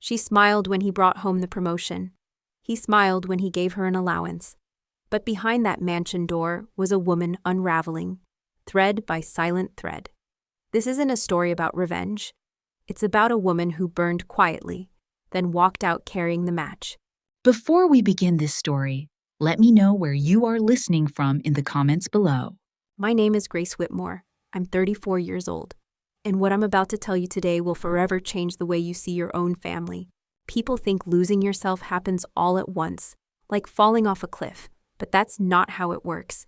She smiled when he brought home the promotion. He smiled when he gave her an allowance. But behind that mansion door was a woman unraveling, thread by silent thread. This isn't a story about revenge. It's about a woman who burned quietly, then walked out carrying the match. Before we begin this story, let me know where you are listening from in the comments below. My name is Grace Whitmore. I'm 34 years old. And what I'm about to tell you today will forever change the way you see your own family. People think losing yourself happens all at once, like falling off a cliff, but that's not how it works.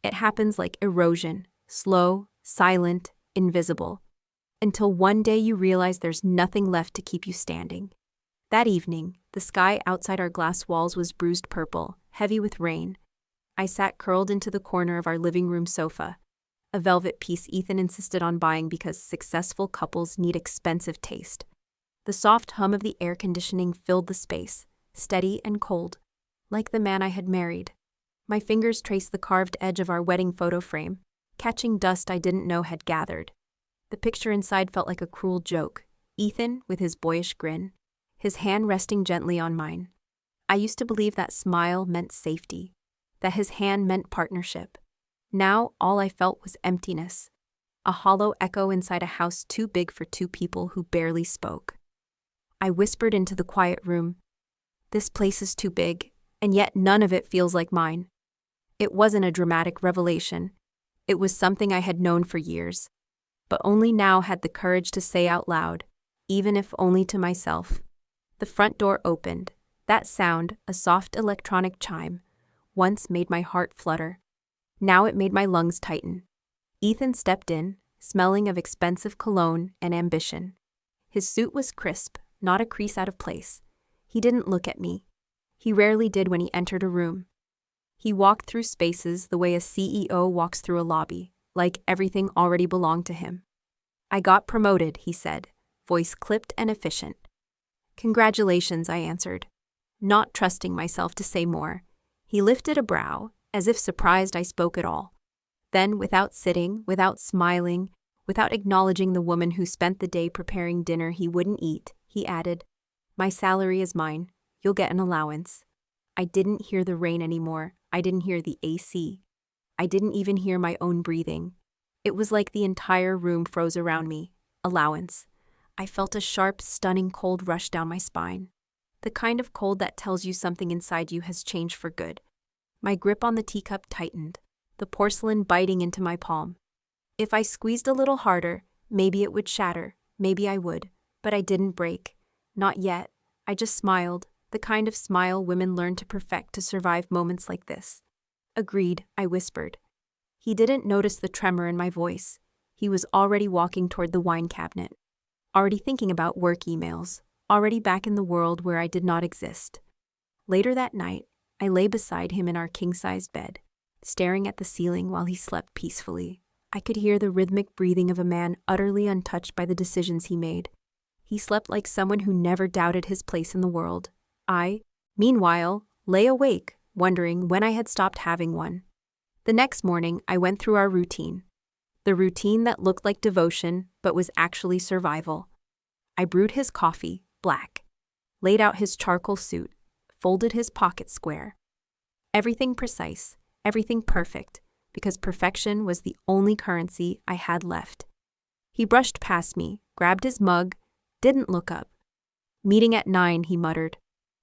It happens like erosion, slow, silent, invisible, until one day you realize there's nothing left to keep you standing. That evening, the sky outside our glass walls was bruised purple, heavy with rain. I sat curled into the corner of our living room sofa, a velvet piece Ethan insisted on buying because successful couples need expensive taste. The soft hum of the air conditioning filled the space, steady and cold, like the man I had married. My fingers traced the carved edge of our wedding photo frame, catching dust I didn't know had gathered. The picture inside felt like a cruel joke, Ethan with his boyish grin, his hand resting gently on mine. I used to believe that smile meant safety, that his hand meant partnership. Now all I felt was emptiness, a hollow echo inside a house too big for two people who barely spoke. I whispered into the quiet room, "This place is too big, and yet none of it feels like mine." It wasn't a dramatic revelation. It was something I had known for years, but only now had the courage to say out loud, even if only to myself. The front door opened. That sound, a soft electronic chime, once made my heart flutter. Now it made my lungs tighten. Ethan stepped in, smelling of expensive cologne and ambition. His suit was crisp, not a crease out of place. He didn't look at me. He rarely did when he entered a room. He walked through spaces the way a CEO walks through a lobby, like everything already belonged to him. "I got promoted," he said, voice clipped and efficient. "Congratulations," I answered, not trusting myself to say more. He lifted a brow, as if surprised I spoke at all. Then, without sitting, without smiling, without acknowledging the woman who spent the day preparing dinner he wouldn't eat, he added, "My salary is mine. You'll get an allowance." I didn't hear the rain anymore. I didn't hear the AC. I didn't even hear my own breathing. It was like the entire room froze around me. Allowance. I felt a sharp, stunning cold rush down my spine. The kind of cold that tells you something inside you has changed for good. My grip on the teacup tightened, the porcelain biting into my palm. If I squeezed a little harder, maybe it would shatter, maybe I would, but I didn't break. Not yet. I just smiled, the kind of smile women learn to perfect to survive moments like this. "Agreed," I whispered. He didn't notice the tremor in my voice. He was already walking toward the wine cabinet, already thinking about work emails, already back in the world where I did not exist. Later that night, I lay beside him in our king-size bed, staring at the ceiling while he slept peacefully. I could hear the rhythmic breathing of a man utterly untouched by the decisions he made. He slept like someone who never doubted his place in the world. I, meanwhile, lay awake, wondering when I had stopped having one. The next morning, I went through our routine. The routine that looked like devotion, but was actually survival. I brewed his coffee, black, laid out his charcoal suit, folded his pocket square. Everything precise, everything perfect, because perfection was the only currency I had left. He brushed past me, grabbed his mug, didn't look up. "Meeting at 9, he muttered.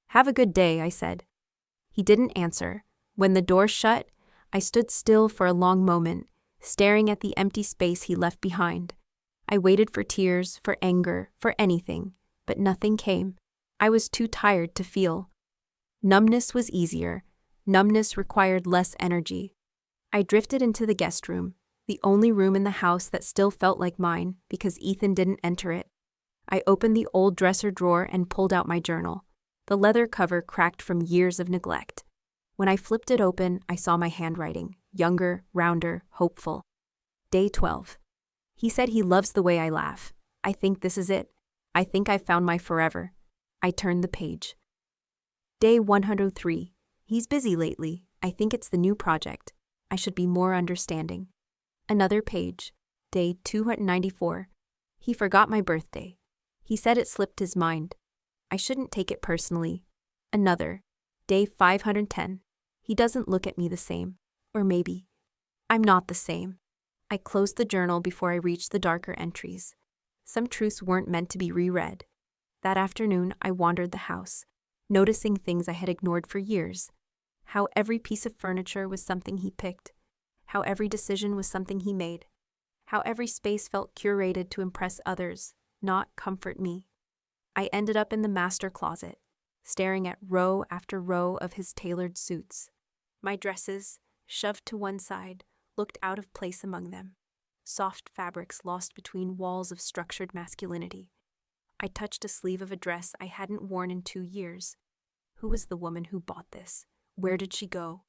"Have a good day," I said. He didn't answer. When the door shut, I stood still for a long moment, staring at the empty space he left behind. I waited for tears, for anger, for anything, but nothing came. I was too tired to feel. Numbness was easier. Numbness required less energy. I drifted into the guest room, the only room in the house that still felt like mine because Ethan didn't enter it. I opened the old dresser drawer and pulled out my journal. The leather cover cracked from years of neglect. When I flipped it open, I saw my handwriting, younger, rounder, hopeful. Day 12. He said he loves the way I laugh. I think this is it. I think I found my forever. I turned the page. Day 103. He's busy lately. I think it's the new project. I should be more understanding. Another page. Day 294. He forgot my birthday. He said it slipped his mind. I shouldn't take it personally. Another. Day 510. He doesn't look at me the same. Or maybe I'm not the same. I closed the journal before I reached the darker entries. Some truths weren't meant to be reread. That afternoon, I wandered the house, noticing things I had ignored for years. How every piece of furniture was something he picked. How every decision was something he made. How every space felt curated to impress others, not comfort me. I ended up in the master closet, staring at row after row of his tailored suits. My dresses, shoved to one side, looked out of place among them. Soft fabrics lost between walls of structured masculinity. I touched a sleeve of a dress I hadn't worn in 2 years. Who was the woman who bought this? Where did she go?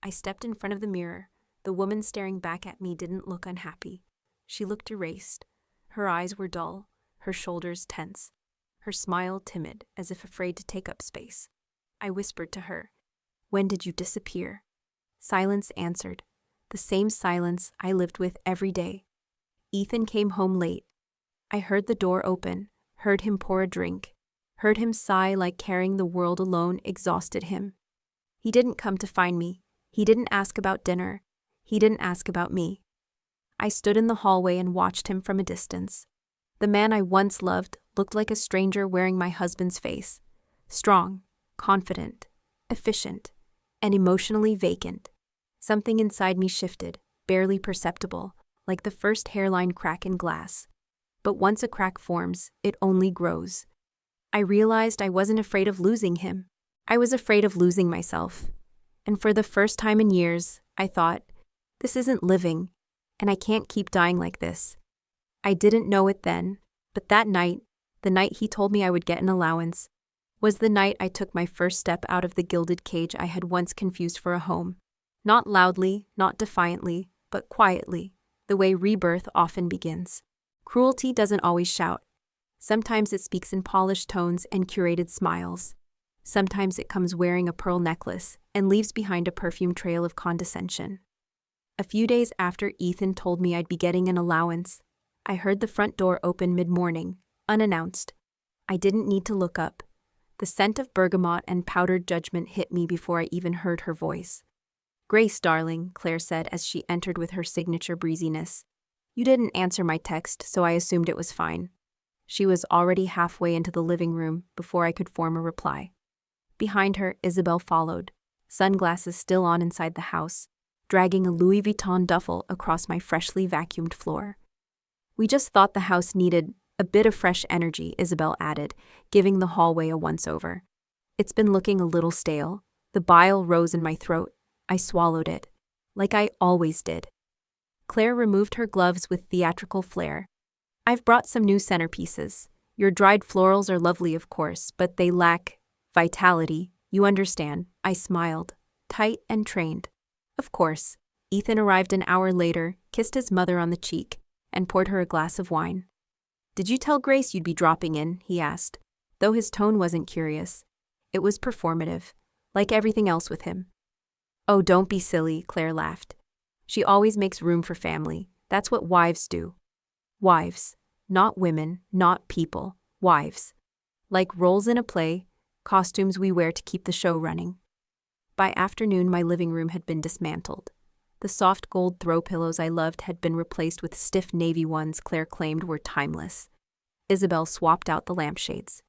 I stepped in front of the mirror. The woman staring back at me didn't look unhappy. She looked erased. Her eyes were dull, her shoulders tense, her smile timid, as if afraid to take up space. I whispered to her, "When did you disappear?" Silence answered, the same silence I lived with every day. Ethan came home late. I heard the door open, heard him pour a drink, heard him sigh like carrying the world alone exhausted him. He didn't come to find me. He didn't ask about dinner. He didn't ask about me. I stood in the hallway and watched him from a distance. The man I once loved looked like a stranger wearing my husband's face. Strong, confident, efficient, and emotionally vacant. Something inside me shifted, barely perceptible, like the first hairline crack in glass. But once a crack forms, it only grows. I realized I wasn't afraid of losing him. I was afraid of losing myself. And for the first time in years, I thought, this isn't living, and I can't keep dying like this. I didn't know it then, but that night, the night he told me I would get an allowance, was the night I took my first step out of the gilded cage I had once confused for a home. Not loudly, not defiantly, but quietly, the way rebirth often begins. Cruelty doesn't always shout. Sometimes it speaks in polished tones and curated smiles. Sometimes it comes wearing a pearl necklace and leaves behind a perfume trail of condescension. A few days after Ethan told me I'd be getting an allowance, I heard the front door open mid-morning, unannounced. I didn't need to look up. The scent of bergamot and powdered judgment hit me before I even heard her voice. "Grace, darling," Claire said as she entered with her signature breeziness. "You didn't answer my text, so I assumed it was fine." She was already halfway into the living room before I could form a reply. Behind her, Isabel followed, sunglasses still on inside the house, dragging a Louis Vuitton duffel across my freshly vacuumed floor. "We just thought the house needed a bit of fresh energy," Isabel added, giving the hallway a once-over. "It's been looking a little stale." The bile rose in my throat. I swallowed it, like I always did. Claire removed her gloves with theatrical flair. "I've brought some new centerpieces. Your dried florals are lovely, of course, but they lack vitality. You understand." I smiled, tight and trained. Of course. Ethan arrived an hour later, kissed his mother on the cheek, and poured her a glass of wine. "Did you tell Grace you'd be dropping in?" he asked, though his tone wasn't curious. It was performative, like everything else with him. "Oh, don't be silly," Claire laughed. "She always makes room for family. That's what wives do." Wives. Not women, not people. Wives. Like roles in a play, costumes we wear to keep the show running. By afternoon, my living room had been dismantled. The soft gold throw pillows I loved had been replaced with stiff navy ones Claire claimed were timeless. Isabel swapped out the lampshades.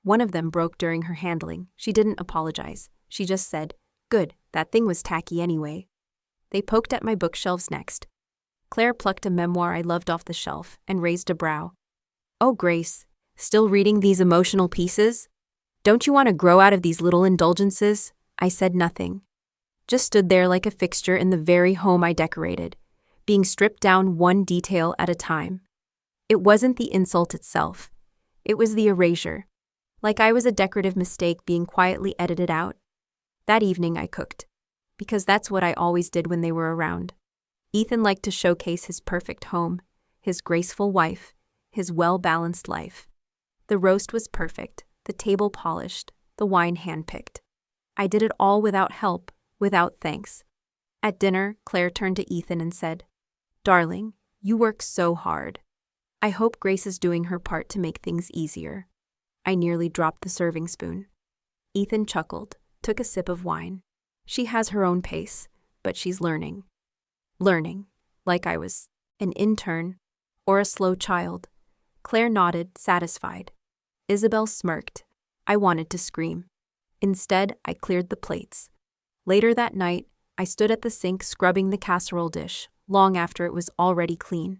One of them broke during her handling. She didn't apologize. She just said, "Good, that thing was tacky anyway." They poked at my bookshelves next. Claire plucked a memoir I loved off the shelf and raised a brow. "Oh, Grace, still reading these emotional pieces? Don't you want to grow out of these little indulgences?" I said nothing. Just stood there like a fixture in the very home I decorated, being stripped down one detail at a time. It wasn't the insult itself. It was the erasure. Like I was a decorative mistake being quietly edited out. That evening I cooked, because that's what I always did when they were around. Ethan liked to showcase his perfect home, his graceful wife, his well-balanced life. The roast was perfect, the table polished, the wine handpicked. I did it all without help, without thanks. At dinner, Claire turned to Ethan and said, "Darling, you work so hard. I hope Grace is doing her part to make things easier." I nearly dropped the serving spoon. Ethan chuckled, took a sip of wine. She has her own pace, but she's learning. Learning, like I was an intern or a slow child. Claire nodded, satisfied. Isabel smirked. I wanted to scream. Instead, I cleared the plates. Later that night, I stood at the sink scrubbing the casserole dish, long after it was already clean.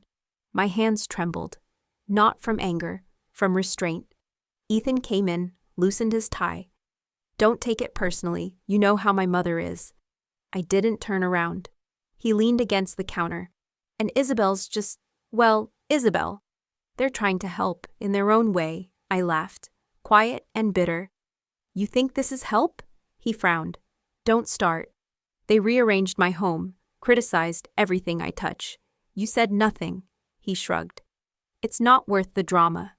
My hands trembled. Not from anger, from restraint. Ethan came in, loosened his tie. Don't take it personally, you know how my mother is. I didn't turn around. He leaned against the counter. And Isabel's just, well, Isabel. They're trying to help, in their own way, I laughed, quiet and bitter. You think this is help? He frowned. Don't start. They rearranged my home, criticized everything I touch. You said nothing, he shrugged. It's not worth the drama.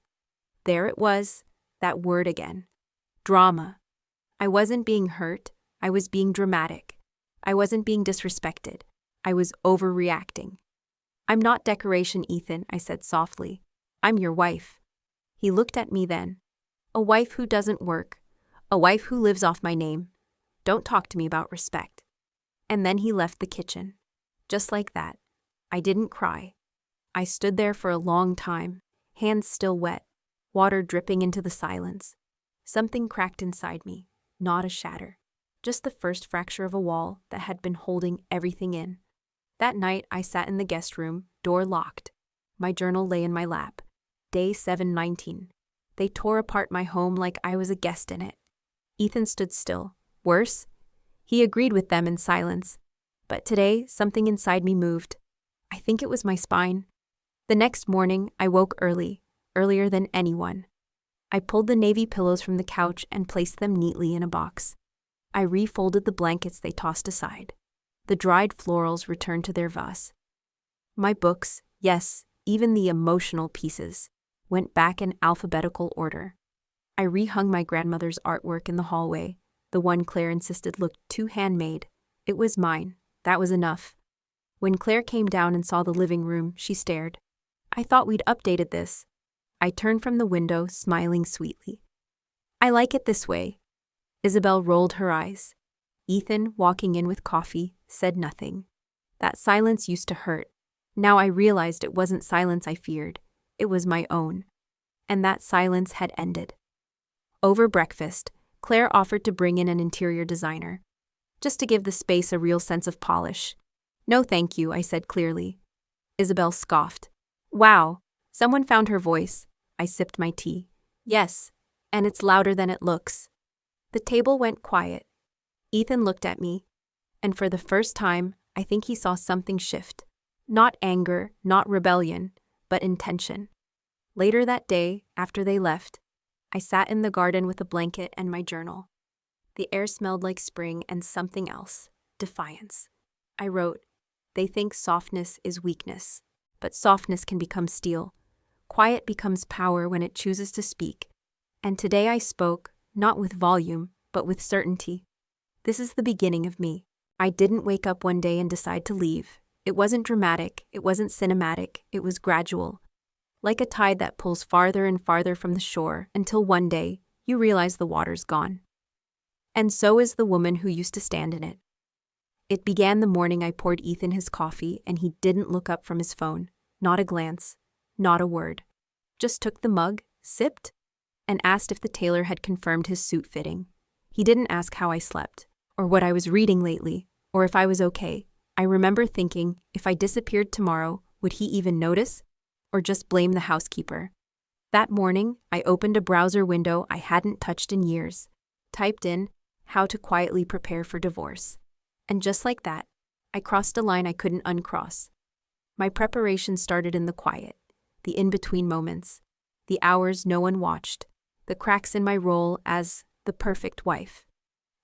There it was, that word again. Drama. I wasn't being hurt, I was being dramatic. I wasn't being disrespected. I was overreacting. I'm not decoration, Ethan, I said softly. I'm your wife. He looked at me then. A wife who doesn't work. A wife who lives off my name. Don't talk to me about respect. And then he left the kitchen. Just like that. I didn't cry. I stood there for a long time, hands still wet, water dripping into the silence. Something cracked inside me, not a shatter. Just the first fracture of a wall that had been holding everything in. That night, I sat in the guest room, door locked. My journal lay in my lap. Day 719. They tore apart my home like I was a guest in it. Ethan stood still. Worse? He agreed with them in silence. But today, something inside me moved. I think it was my spine. The next morning, I woke early, earlier than anyone. I pulled the navy pillows from the couch and placed them neatly in a box. I refolded the blankets they tossed aside. The dried florals returned to their vase. My books, yes, even the emotional pieces, went back in alphabetical order. I rehung my grandmother's artwork in the hallway, the one Claire insisted looked too handmade. It was mine. That was enough. When Claire came down and saw the living room, she stared. I thought we'd updated this. I turned from the window, smiling sweetly. I like it this way. Isabel rolled her eyes. Ethan, walking in with coffee, said nothing. That silence used to hurt. Now I realized it wasn't silence I feared. It was my own. And that silence had ended. Over breakfast, Claire offered to bring in an interior designer, just to give the space a real sense of polish. No thank you, I said clearly. Isabel scoffed. Wow, someone found her voice. I sipped my tea. Yes, and it's louder than it looks. The table went quiet. Ethan looked at me, and for the first time, I think he saw something shift. Not anger, not rebellion, but intention. Later that day, after they left, I sat in the garden with a blanket and my journal. The air smelled like spring and something else, defiance. I wrote, they think softness is weakness, but softness can become steel. Quiet becomes power when it chooses to speak. And today I spoke, not with volume, but with certainty. This is the beginning of me. I didn't wake up one day and decide to leave. It wasn't dramatic, it wasn't cinematic, it was gradual. Like a tide that pulls farther and farther from the shore until one day you realize the water's gone. And so is the woman who used to stand in it. It began the morning I poured Ethan his coffee and he didn't look up from his phone. Not a glance, not a word. Just took the mug, sipped, and asked if the tailor had confirmed his suit fitting. He didn't ask how I slept, or what I was reading lately, or if I was okay. I remember thinking, if I disappeared tomorrow, would he even notice? Or just blame the housekeeper? That morning, I opened a browser window I hadn't touched in years, typed in, how to quietly prepare for divorce. And just like that, I crossed a line I couldn't uncross. My preparation started in the quiet, the in-between moments, the hours no one watched, the cracks in my role as the perfect wife.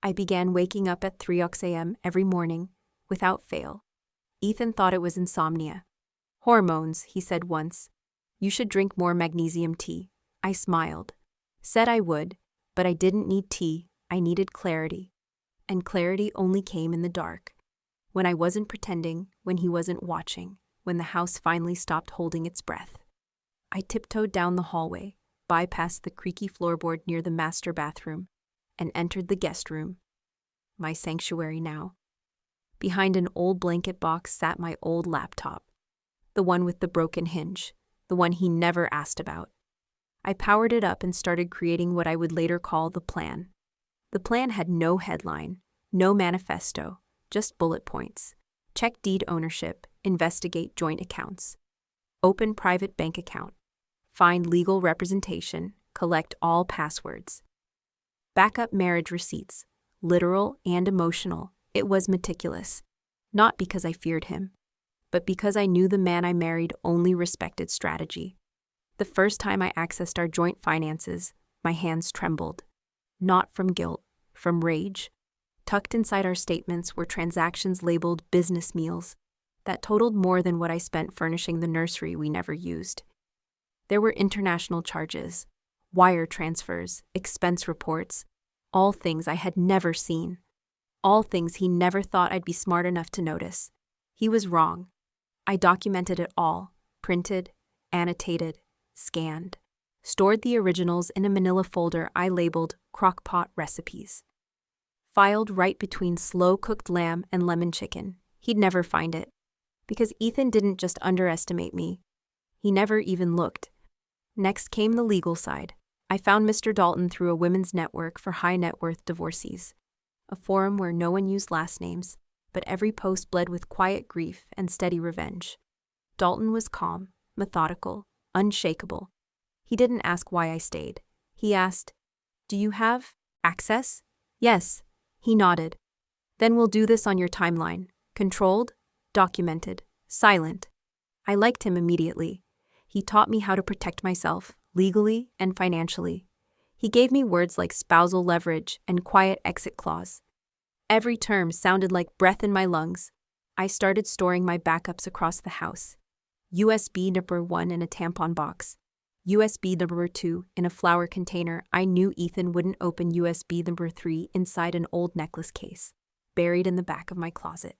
I began waking up at 3 a.m. every morning, without fail. Ethan thought it was insomnia. Hormones, he said once. You should drink more magnesium tea. I smiled. Said I would, but I didn't need tea, I needed clarity. And clarity only came in the dark. When I wasn't pretending, when he wasn't watching, when the house finally stopped holding its breath. I tiptoed down the hallway, bypassed the creaky floorboard near the master bathroom, and entered the guest room. My sanctuary now. Behind an old blanket box sat my old laptop, the one with the broken hinge, the one he never asked about. I powered it up and started creating what I would later call the plan. The plan had no headline, no manifesto, just bullet points. Check deed ownership, investigate joint accounts. Open private bank account. Find legal representation, collect all passwords. Backup marriage receipts, literal and emotional. It was meticulous. Not because I feared him, but because I knew the man I married only respected strategy. The first time I accessed our joint finances, my hands trembled. Not from guilt, from rage. Tucked inside our statements were transactions labeled business meals that totaled more than what I spent furnishing the nursery we never used. There were international charges, wire transfers, expense reports, all things I had never seen. All things he never thought I'd be smart enough to notice. He was wrong. I documented it all, printed, annotated, scanned, stored the originals in a manila folder I labeled crockpot recipes. Filed right between slow-cooked lamb and lemon chicken. He'd never find it. Because Ethan didn't just underestimate me. He never even looked. Next came the legal side. I found Mr. Dalton through a women's network for high-net-worth divorcees. A forum where no one used last names, but every post bled with quiet grief and steady revenge. Dalton was calm, methodical, unshakable. He didn't ask why I stayed. He asked, "Do you have access?" "Yes." He nodded. "Then we'll do this on your timeline. Controlled, documented, silent." I liked him immediately. He taught me how to protect myself, legally and financially. He gave me words like spousal leverage and quiet exit clause. Every term sounded like breath in my lungs. I started storing my backups across the house. USB number 1 in a tampon box. USB number 2 in a flower container. I knew Ethan wouldn't open USB number 3 inside an old necklace case, buried in the back of my closet.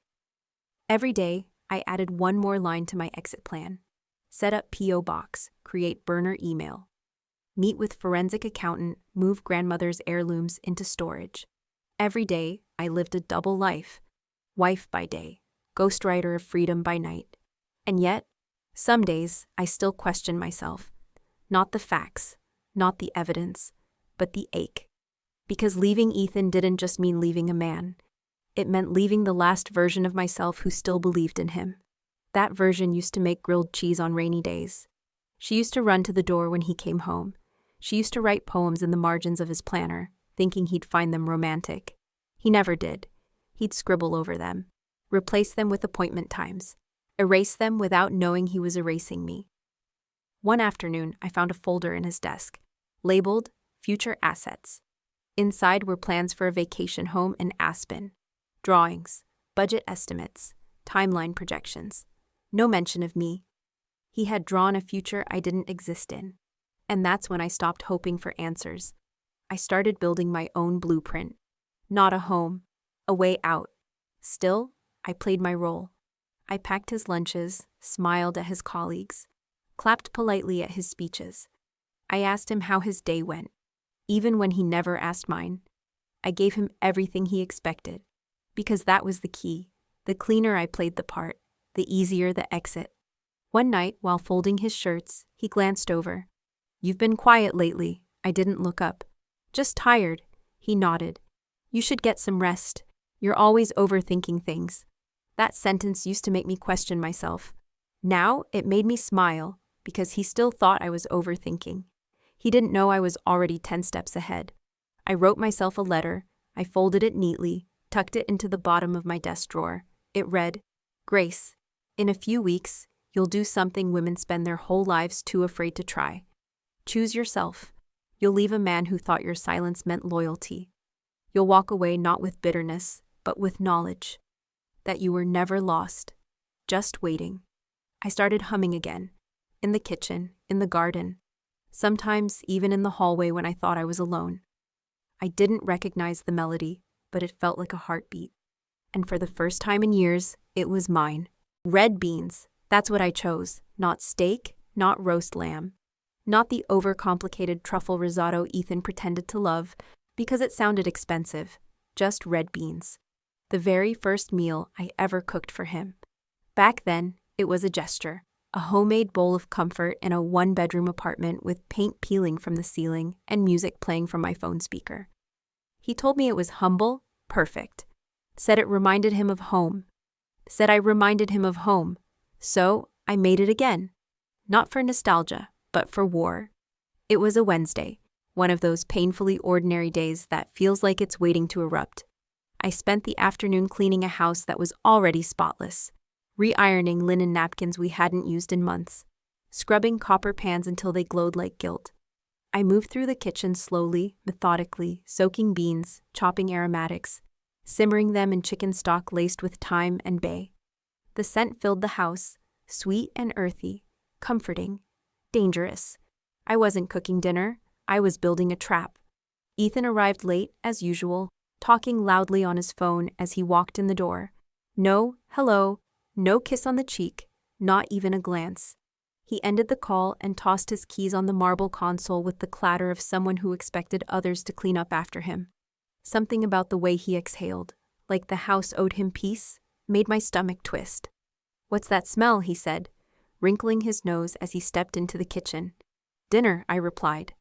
Every day, I added one more line to my exit plan. Set up P.O. box, create burner email. Meet with forensic accountant, move grandmother's heirlooms into storage. Every day, I lived a double life. Wife by day, ghostwriter of freedom by night. And yet, some days, I still question myself. Not the facts, not the evidence, but the ache. Because leaving Ethan didn't just mean leaving a man. It meant leaving the last version of myself who still believed in him. That version used to make grilled cheese on rainy days. She used to run to the door when he came home. She used to write poems in the margins of his planner, thinking he'd find them romantic. He never did. He'd scribble over them, replace them with appointment times, erase them without knowing he was erasing me. One afternoon, I found a folder in his desk, labeled Future Assets. Inside were plans for a vacation home in Aspen, drawings, budget estimates, timeline projections. No mention of me. He had drawn a future I didn't exist in. And that's when I stopped hoping for answers. I started building my own blueprint. Not a home, a way out. Still, I played my role. I packed his lunches, smiled at his colleagues, clapped politely at his speeches. I asked him how his day went, even when he never asked mine. I gave him everything he expected, because that was the key. The cleaner I played the part, the easier the exit. One night, while folding his shirts, he glanced over. "You've been quiet lately." I didn't look up. "Just tired." He nodded. "You should get some rest. You're always overthinking things." That sentence used to make me question myself. Now, it made me smile, because he still thought I was overthinking. He didn't know I was already 10 steps ahead. I wrote myself a letter. I folded it neatly, tucked it into the bottom of my desk drawer. It read, "Grace, in a few weeks, you'll do something women spend their whole lives too afraid to try. Choose yourself. You'll leave a man who thought your silence meant loyalty. You'll walk away not with bitterness, but with knowledge that you were never lost, just waiting." I started humming again, in the kitchen, in the garden, sometimes even in the hallway when I thought I was alone. I didn't recognize the melody, but it felt like a heartbeat. And for the first time in years, it was mine. Red beans, that's what I chose, not steak, not roast lamb. Not the overcomplicated truffle risotto Ethan pretended to love, because it sounded expensive. Just red beans. The very first meal I ever cooked for him. Back then, it was a gesture. A homemade bowl of comfort in a one-bedroom apartment with paint peeling from the ceiling and music playing from my phone speaker. He told me it was humble, perfect. Said it reminded him of home. Said I reminded him of home. So, I made it again. Not for nostalgia, but for war. It was a Wednesday, one of those painfully ordinary days that feels like it's waiting to erupt. I spent the afternoon cleaning a house that was already spotless, re-ironing linen napkins we hadn't used in months, scrubbing copper pans until they glowed like gilt. I moved through the kitchen slowly, methodically, soaking beans, chopping aromatics, simmering them in chicken stock laced with thyme and bay. The scent filled the house, sweet and earthy, comforting, dangerous. I wasn't cooking dinner, I was building a trap. Ethan arrived late, as usual, talking loudly on his phone as he walked in the door. No hello, no kiss on the cheek, not even a glance. He ended the call and tossed his keys on the marble console with the clatter of someone who expected others to clean up after him. Something about the way he exhaled, like the house owed him peace, made my stomach twist. "What's that smell?" he said, wrinkling his nose as he stepped into the kitchen. "Dinner," I replied.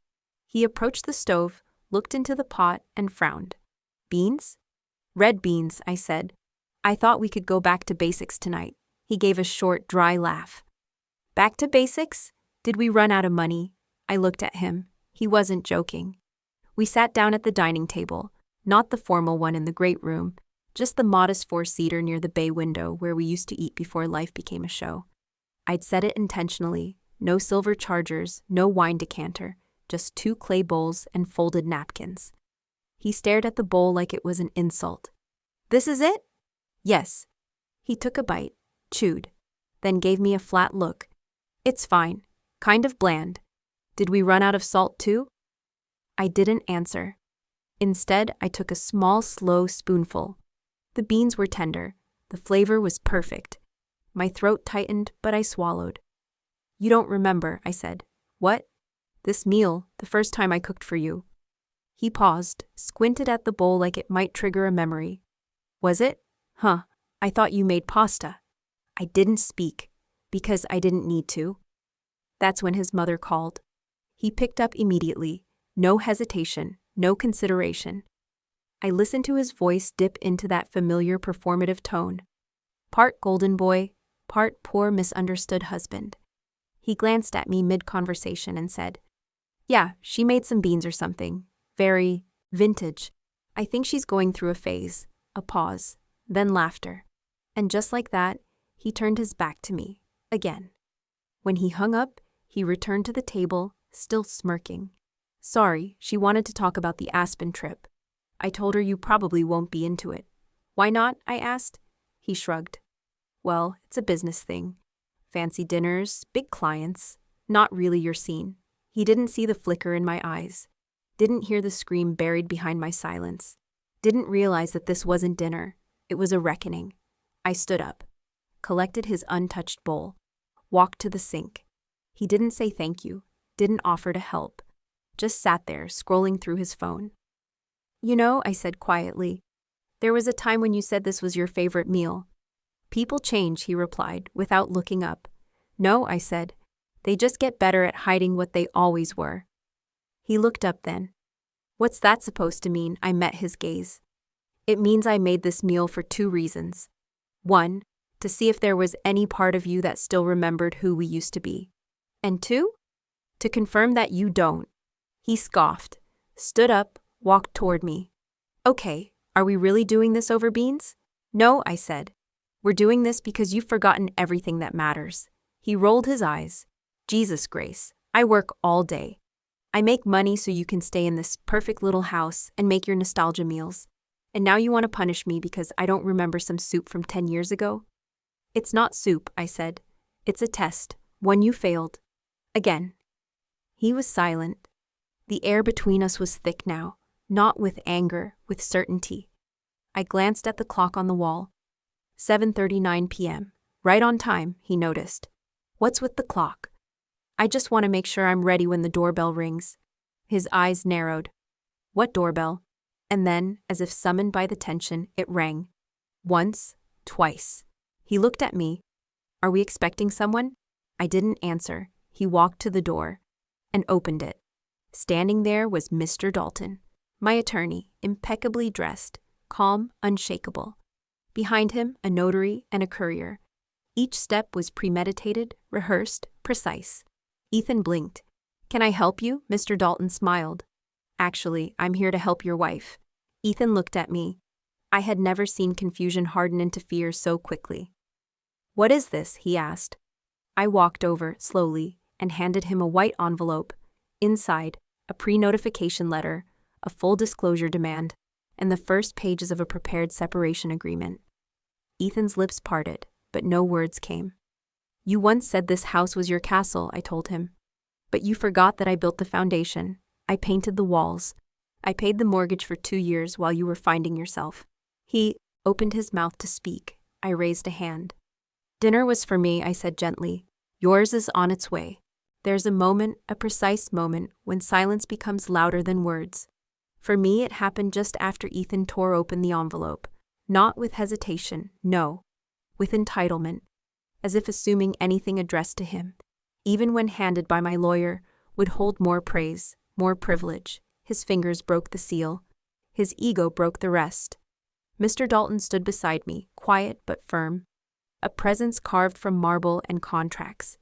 He approached the stove, looked into the pot, and frowned. "Beans?" "Red beans," I said. "I thought we could go back to basics tonight." He gave a short, dry laugh. "Back to basics? Did we run out of money?" I looked at him. He wasn't joking. We sat down at the dining table, not the formal one in the great room, just the modest four-seater near the bay window where we used to eat before life became a show. I'd set it intentionally, no silver chargers, no wine decanter, just 2 clay bowls and folded napkins. He stared at the bowl like it was an insult. "This is it?" "Yes." He took a bite, chewed, then gave me a flat look. "It's fine. Kind of bland. Did we run out of salt too?" I didn't answer. Instead, I took a small, slow spoonful. The beans were tender. The flavor was perfect. My throat tightened, but I swallowed. "You don't remember," I said. "What?" "This meal, the first time I cooked for you." He paused, squinted at the bowl like it might trigger a memory. "Was it? Huh, I thought you made pasta." I didn't speak, because I didn't need to. That's when his mother called. He picked up immediately, no hesitation, no consideration. I listened to his voice dip into that familiar performative tone. Part golden boy, part poor misunderstood husband. He glanced at me mid-conversation and said, "Yeah, she made some beans or something. Very vintage. I think she's going through a phase." A pause, then laughter. And just like that, he turned his back to me, again. When he hung up, he returned to the table, still smirking. "Sorry, she wanted to talk about the Aspen trip. I told her you probably won't be into it." "Why not?" I asked. He shrugged. "Well, it's a business thing. Fancy dinners, big clients. Not really your scene." He didn't see the flicker in my eyes. Didn't hear the scream buried behind my silence. Didn't realize that this wasn't dinner. It was a reckoning. I stood up, collected his untouched bowl, walked to the sink. He didn't say thank you, didn't offer to help. Just sat there, scrolling through his phone. "You know," I said quietly, "there was a time when you said this was your favorite meal." "People change," he replied, without looking up. "No," I said, "they just get better at hiding what they always were." He looked up then. "What's that supposed to mean?" I met his gaze. "It means I made this meal for 2 reasons. 1, to see if there was any part of you that still remembered who we used to be. And 2, to confirm that you don't." He scoffed, stood up, walked toward me. "Okay, are we really doing this over beans?" "No," I said. "We're doing this because you've forgotten everything that matters." He rolled his eyes. "Jesus, Grace, I work all day. I make money so you can stay in this perfect little house and make your nostalgia meals. And now you want to punish me because I don't remember some soup from 10 years ago?" "It's not soup," I said. "It's a test, one you failed. Again." He was silent. The air between us was thick now, not with anger, with certainty. I glanced at the clock on the wall. 7:39 p.m. Right on time, he noticed. "What's with the clock?" I just want to make sure I'm ready when the doorbell rings. His eyes narrowed. What doorbell? And then, as if summoned by the tension, it rang. Once, twice. He looked at me. Are we expecting someone? I didn't answer. He walked to the door and opened it. Standing there was Mr. Dalton, my attorney, impeccably dressed, calm, unshakable. Behind him, a notary and a courier. Each step was premeditated, rehearsed, precise. Ethan blinked. Can I help you? Mr. Dalton smiled. Actually, I'm here to help your wife. Ethan looked at me. I had never seen confusion harden into fear so quickly. What is this? He asked. I walked over, slowly, and handed him a white envelope. Inside, a pre-notification letter, a full disclosure demand, and the first pages of a prepared separation agreement. Ethan's lips parted, but no words came. You once said this house was your castle, I told him. But you forgot that I built the foundation. I painted the walls. I paid the mortgage for 2 years while you were finding yourself. He opened his mouth to speak. I raised a hand. Dinner was for me, I said gently. Yours is on its way. There's a moment, a precise moment, when silence becomes louder than words. For me, it happened just after Ethan tore open the envelope. Not with hesitation, no. With entitlement. As if assuming anything addressed to him, even when handed by my lawyer, would hold more praise, more privilege. His fingers broke the seal. His ego broke the rest. Mr. Dalton stood beside me, quiet but firm. A presence carved from marble and contracts.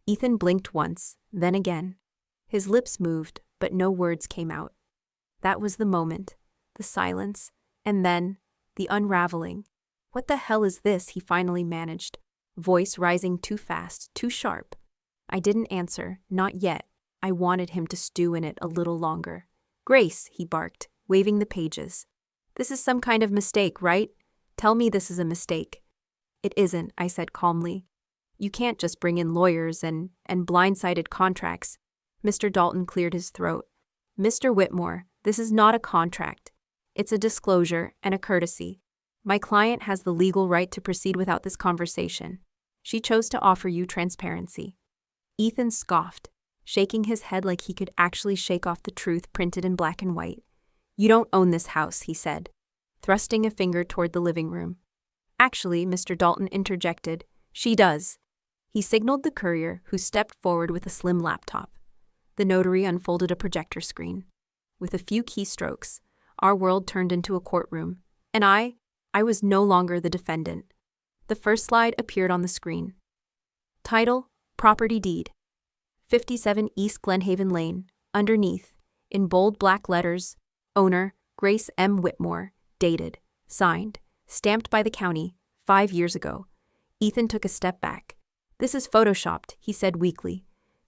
Ethan blinked once, then again. His lips moved, but no words came out. That was the moment, the silence, and then, the unraveling. What the hell is this? He finally managed. Voice rising too fast, too sharp. I didn't answer, not yet. I wanted him to stew in it a little longer. Grace, he barked, waving the pages. This is some kind of mistake, right? Tell me this is a mistake. It isn't, I said calmly. You can't just bring in lawyers and blindsided contracts. Mr. Dalton cleared his throat. Mr. Whitmore, this is not a contract. It's a disclosure and a courtesy. My client has the legal right to proceed without this conversation. She chose to offer you transparency. Ethan scoffed, shaking his head like he could actually shake off the truth printed in black and white. You don't own this house, he said, thrusting a finger toward the living room. Actually, Mr. Dalton interjected, she does. He signaled the courier, who stepped forward with a slim laptop. The notary unfolded a projector screen. With a few keystrokes, our world turned into a courtroom, and I was no longer the defendant. The first slide appeared on the screen. Title, Property Deed. 57 East Glenhaven Lane. Underneath, in bold black letters, owner, Grace M. Whitmore, dated, signed, stamped by the county, 5 years ago. Ethan took a step back. This is photoshopped, he said weakly.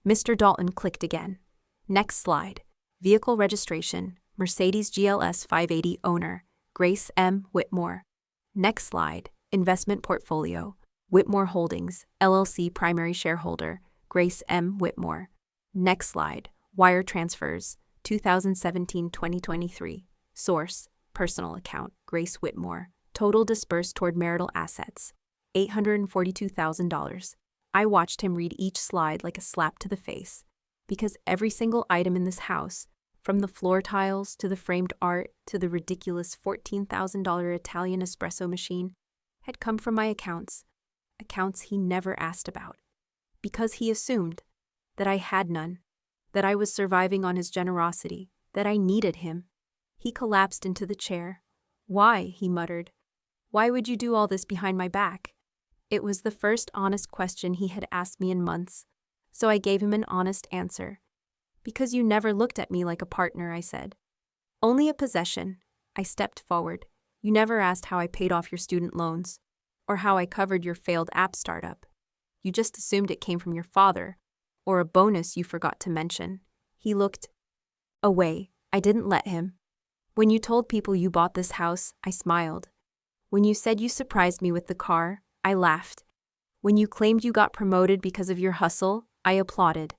Mr. Dalton clicked again. Next slide. Vehicle registration, Mercedes GLS 580 owner, Grace M. Whitmore. Next slide. Investment portfolio, Whitmore Holdings, LLC primary shareholder, Grace M. Whitmore. Next slide. Wire transfers, 2017-2023. Source, personal account, Grace Whitmore. Total disbursed toward marital assets, $842,000. I watched him read each slide like a slap to the face, because every single item in this house, from the floor tiles to the framed art to the ridiculous $14,000 Italian espresso machine, had come from my accounts he never asked about, because he assumed that I had none, that I was surviving on his generosity, that I needed him. He collapsed into the chair. Why? He muttered. Why would you do all this behind my back? It was the first honest question he had asked me in months, so I gave him an honest answer. Because you never looked at me like a partner, I said. Only a possession. I stepped forward. You never asked how I paid off your student loans, or how I covered your failed app startup. You just assumed it came from your father, or a bonus you forgot to mention. He looked away. I didn't let him. When you told people you bought this house, I smiled. When you said you surprised me with the car, I laughed. When you claimed you got promoted because of your hustle, I applauded.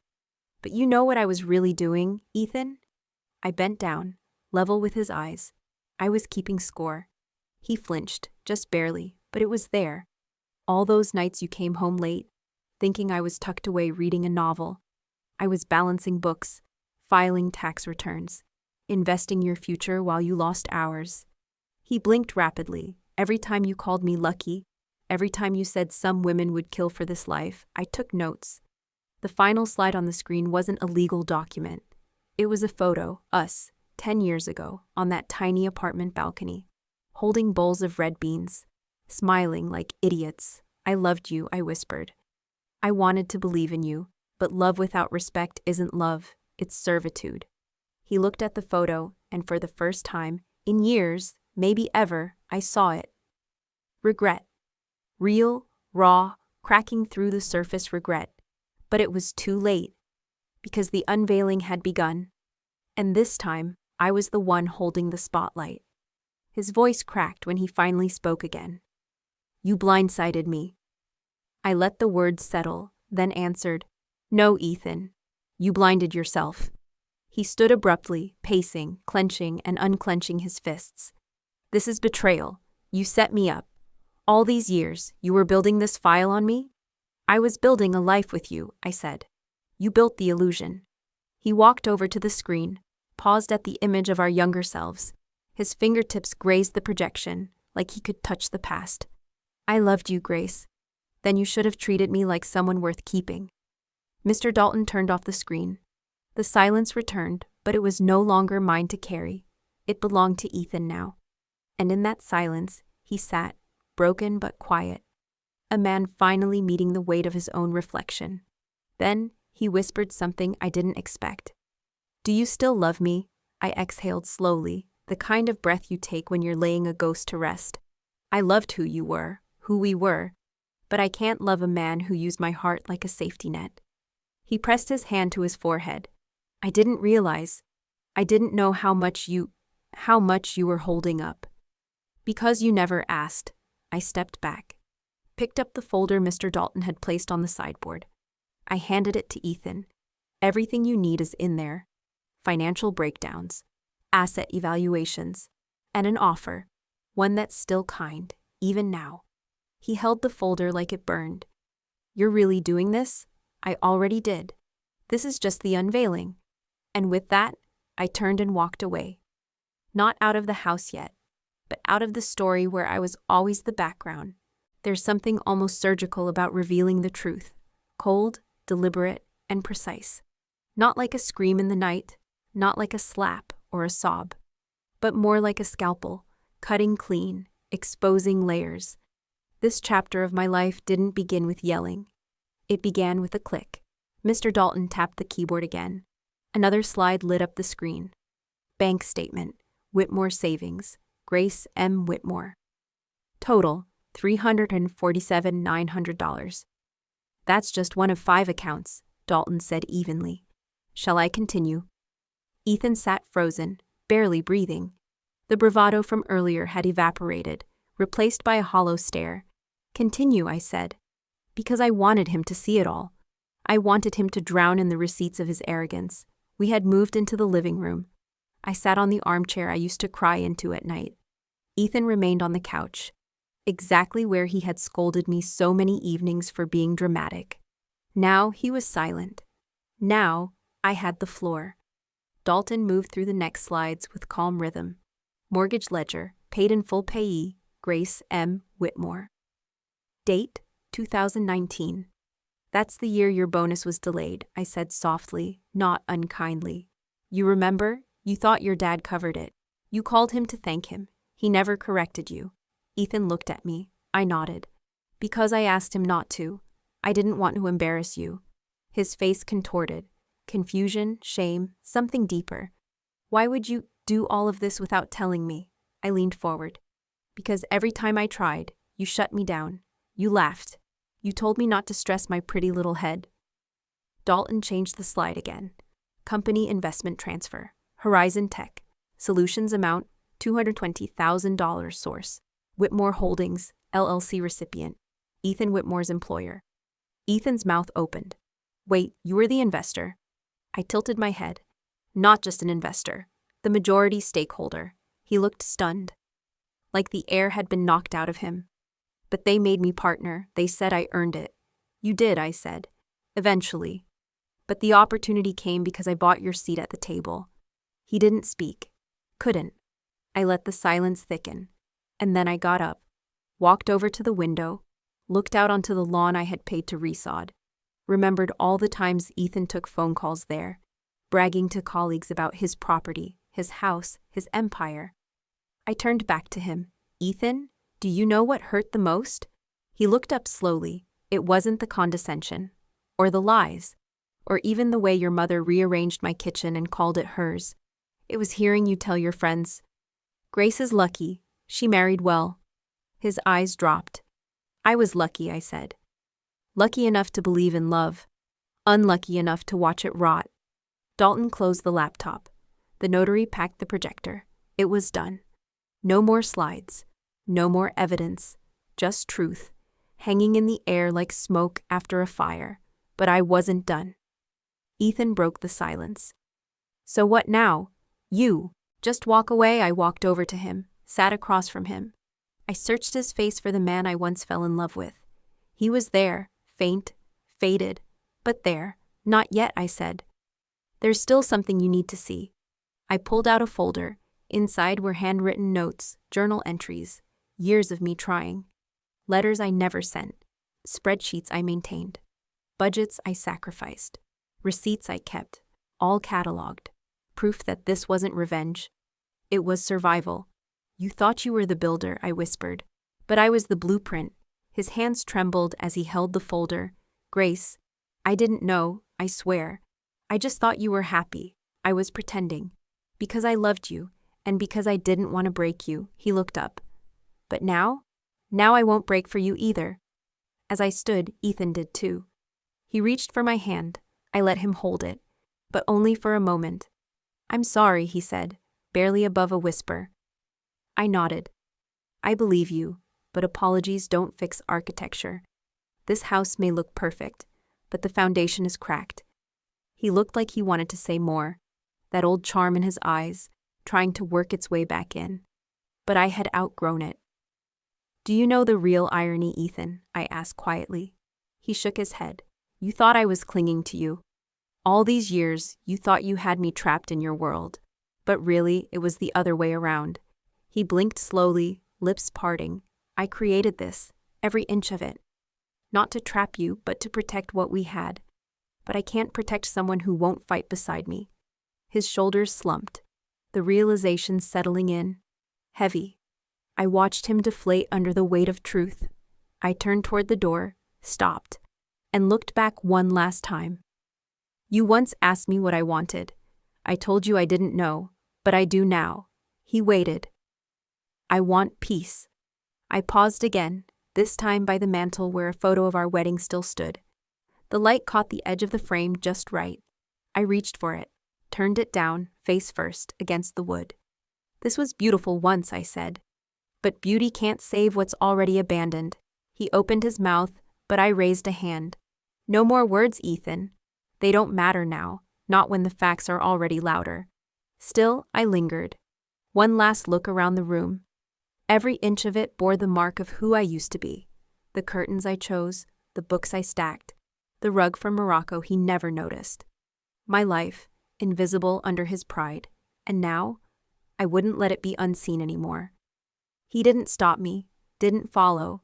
But you know what I was really doing, Ethan? I bent down, level with his eyes. I was keeping score. He flinched, just barely, but it was there. All those nights you came home late, thinking I was tucked away reading a novel. I was balancing books, filing tax returns, investing your future while you lost ours. He blinked rapidly. Every time you called me lucky, every time you said some women would kill for this life, I took notes. The final slide on the screen wasn't a legal document. It was a photo, us, 10 years ago, on that tiny apartment balcony, holding bowls of red beans, smiling like idiots. I loved you, I whispered. I wanted to believe in you, but love without respect isn't love, it's servitude. He looked at the photo, and for the first time, in years, maybe ever, I saw it. Regret. Real, raw, cracking through the surface regret. But it was too late, because the unveiling had begun. And this time, I was the one holding the spotlight. His voice cracked when he finally spoke again. You blindsided me. I let the words settle, then answered, No, Ethan. You blinded yourself. He stood abruptly, pacing, clenching and unclenching his fists. This is betrayal. You set me up. All these years, you were building this file on me? I was building a life with you, I said. You built the illusion. He walked over to the screen, paused at the image of our younger selves. His fingertips grazed the projection, like he could touch the past. I loved you, Grace. Then you should have treated me like someone worth keeping. Mr. Dalton turned off the screen. The silence returned, but it was no longer mine to carry. It belonged to Ethan now. And in that silence, he sat, broken but quiet. A man finally meeting the weight of his own reflection. Then, he whispered something I didn't expect. Do you still love me? I exhaled slowly, the kind of breath you take when you're laying a ghost to rest. I loved who you were, who we were, but I can't love a man who used my heart like a safety net. He pressed his hand to his forehead. I didn't realize. I didn't know how much you were holding up. Because you never asked, I stepped back, picked up the folder Mr. Dalton had placed on the sideboard. I handed it to Ethan. Everything you need is in there. Financial breakdowns, asset evaluations, and an offer, one that's still kind, even now. He held the folder like it burned. You're really doing this? I already did. This is just the unveiling. And with that, I turned and walked away. Not out of the house yet, but out of the story where I was always the background. There's something almost surgical about revealing the truth. Cold, deliberate, and precise. Not like a scream in the night, not like a slap or a sob, but more like a scalpel, cutting clean, exposing layers. This chapter of my life didn't begin with yelling. It began with a click. Mr. Dalton tapped the keyboard again. Another slide lit up the screen. Bank statement, Whitmore Savings, Grace M. Whitmore. Total, $347,900. That's just one of 5 accounts, Dalton said evenly. Shall I continue? Ethan sat frozen, barely breathing. The bravado from earlier had evaporated, replaced by a hollow stare. Continue, I said. Because I wanted him to see it all. I wanted him to drown in the receipts of his arrogance. We had moved into the living room. I sat on the armchair I used to cry into at night. Ethan remained on the couch, exactly where he had scolded me so many evenings for being dramatic. Now he was silent. Now I had the floor. Dalton moved through the next slides with calm rhythm. Mortgage ledger, paid in full payee, Grace M. Whitmore. Date, 2019. That's the year your bonus was delayed, I said softly, not unkindly. You remember? You thought your dad covered it. You called him to thank him. He never corrected you. Ethan looked at me. I nodded. Because I asked him not to. I didn't want to embarrass you. His face contorted. Confusion, shame, something deeper. Why would you do all of this without telling me? I leaned forward. Because every time I tried, you shut me down. You laughed. You told me not to stress my pretty little head. Dalton changed the slide again. Company investment transfer. Horizon Tech. Solutions amount, $220,000 source. Whitmore Holdings, LLC recipient. Ethan Whitmore's employer. Ethan's mouth opened. Wait, you were the investor? I tilted my head. Not just an investor. The majority stakeholder. He looked stunned. Like the air had been knocked out of him. But they made me partner. They said I earned it. You did, I said. Eventually. But the opportunity came because I bought your seat at the table. He didn't speak. Couldn't. I let the silence thicken. And then I got up, walked over to the window, looked out onto the lawn I had paid to resod, remembered all the times Ethan took phone calls there, bragging to colleagues about his property, his house, his empire. I turned back to him. Ethan, do you know what hurt the most? He looked up slowly. It wasn't the condescension, or the lies, or even the way your mother rearranged my kitchen and called it hers. It was hearing you tell your friends, "Grace is lucky. She married well." His eyes dropped. I was lucky, I said. Lucky enough to believe in love. Unlucky enough to watch it rot. Dalton closed the laptop. The notary packed the projector. It was done. No more slides. No more evidence. Just truth, hanging in the air like smoke after a fire. But I wasn't done. Ethan broke the silence. So what now? You. Just walk away. I walked over to him, sat across from him. I searched his face for the man I once fell in love with. He was there, faint, faded, but there. Not yet, I said. There's still something you need to see. I pulled out a folder. Inside were handwritten notes, journal entries, years of me trying. Letters I never sent. Spreadsheets I maintained. Budgets I sacrificed. Receipts I kept, all cataloged. Proof that this wasn't revenge. It was survival. You thought you were the builder, I whispered. But I was the blueprint. His hands trembled as he held the folder. Grace, I didn't know, I swear. I just thought you were happy. I was pretending. Because I loved you, and because I didn't want to break you. He looked up. But now? Now I won't break for you either. As I stood, Ethan did too. He reached for my hand. I let him hold it. But only for a moment. I'm sorry, he said, barely above a whisper. I nodded. I believe you, but apologies don't fix architecture. This house may look perfect, but the foundation is cracked. He looked like he wanted to say more, that old charm in his eyes, trying to work its way back in. But I had outgrown it. Do you know the real irony, Ethan? I asked quietly. He shook his head. You thought I was clinging to you. All these years, you thought you had me trapped in your world. But really, it was the other way around. He blinked slowly, lips parting. I created this, every inch of it. Not to trap you, but to protect what we had. But I can't protect someone who won't fight beside me. His shoulders slumped, the realization settling in. Heavy. I watched him deflate under the weight of truth. I turned toward the door, stopped, and looked back one last time. You once asked me what I wanted. I told you I didn't know, but I do now. He waited. I want peace. I paused again, this time by the mantel where a photo of our wedding still stood. The light caught the edge of the frame just right. I reached for it, turned it down, face first, against the wood. This was beautiful once, I said. But beauty can't save what's already abandoned. He opened his mouth, but I raised a hand. No more words, Ethan. They don't matter now, not when the facts are already louder. Still, I lingered. One last look around the room. Every inch of it bore the mark of who I used to be. The curtains I chose, the books I stacked, the rug from Morocco he never noticed. My life, invisible under his pride. And now, I wouldn't let it be unseen anymore. He didn't stop me, didn't follow,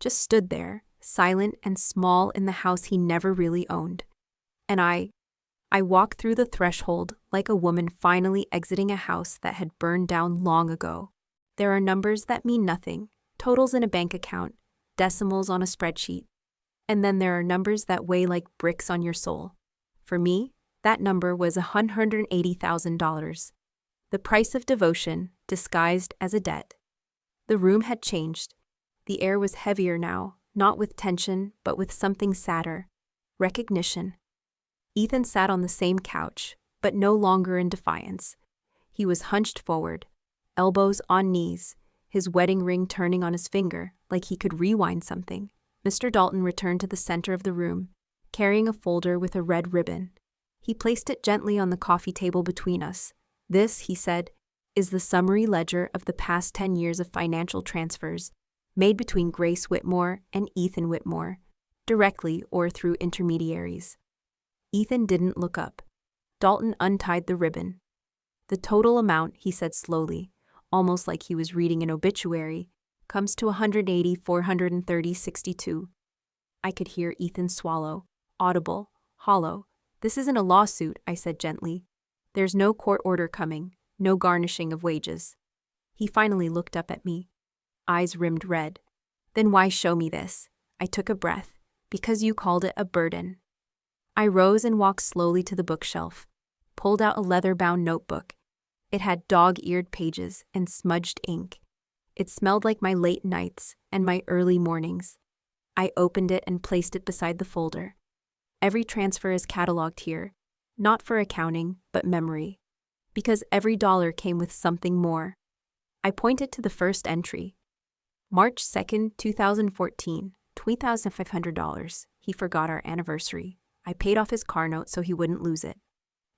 just stood there, silent and small in the house he never really owned. And I walked through the threshold like a woman finally exiting a house that had burned down long ago. There are numbers that mean nothing, totals in a bank account, decimals on a spreadsheet. And then there are numbers that weigh like bricks on your soul. For me, that number was $180,000. The price of devotion, disguised as a debt. The room had changed. The air was heavier now, not with tension, but with something sadder. Recognition. Ethan sat on the same couch, but no longer in defiance. He was hunched forward, elbows on knees, his wedding ring turning on his finger, like he could rewind something. Mr. Dalton returned to the center of the room, carrying a folder with a red ribbon. He placed it gently on the coffee table between us. This, he said, is the summary ledger of the past 10 years of financial transfers made between Grace Whitmore and Ethan Whitmore, directly or through intermediaries. Ethan didn't look up. Dalton untied the ribbon. The total amount, he said slowly, almost like he was reading an obituary, comes to 180, 430, 62. I could hear Ethan swallow, audible, hollow. This isn't a lawsuit, I said gently. There's no court order coming, no garnishing of wages. He finally looked up at me, eyes rimmed red. Then why show me this? I took a breath. Because you called it a burden. I rose and walked slowly to the bookshelf, pulled out a leather-bound notebook. It had dog-eared pages and smudged ink. It smelled like my late nights and my early mornings. I opened it and placed it beside the folder. Every transfer is cataloged here, not for accounting, but memory. Because every dollar came with something more. I pointed to the first entry. March 2nd, 2014, $2,500. He forgot our anniversary. I paid off his car note so he wouldn't lose it.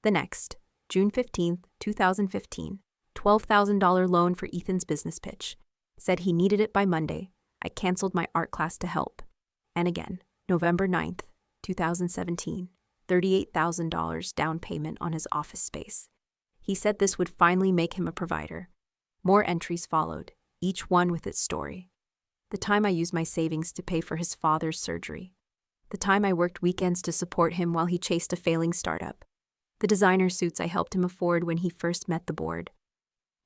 The next, June 15th, 2015, $12,000 loan for Ethan's business pitch. Said he needed it by Monday. I canceled my art class to help. And again, November 9th, 2017, $38,000 down payment on his office space. He said this would finally make him a provider. More entries followed, each one with its story. The time I used my savings to pay for his father's surgery. The time I worked weekends to support him while he chased a failing startup. The designer suits I helped him afford when he first met the board.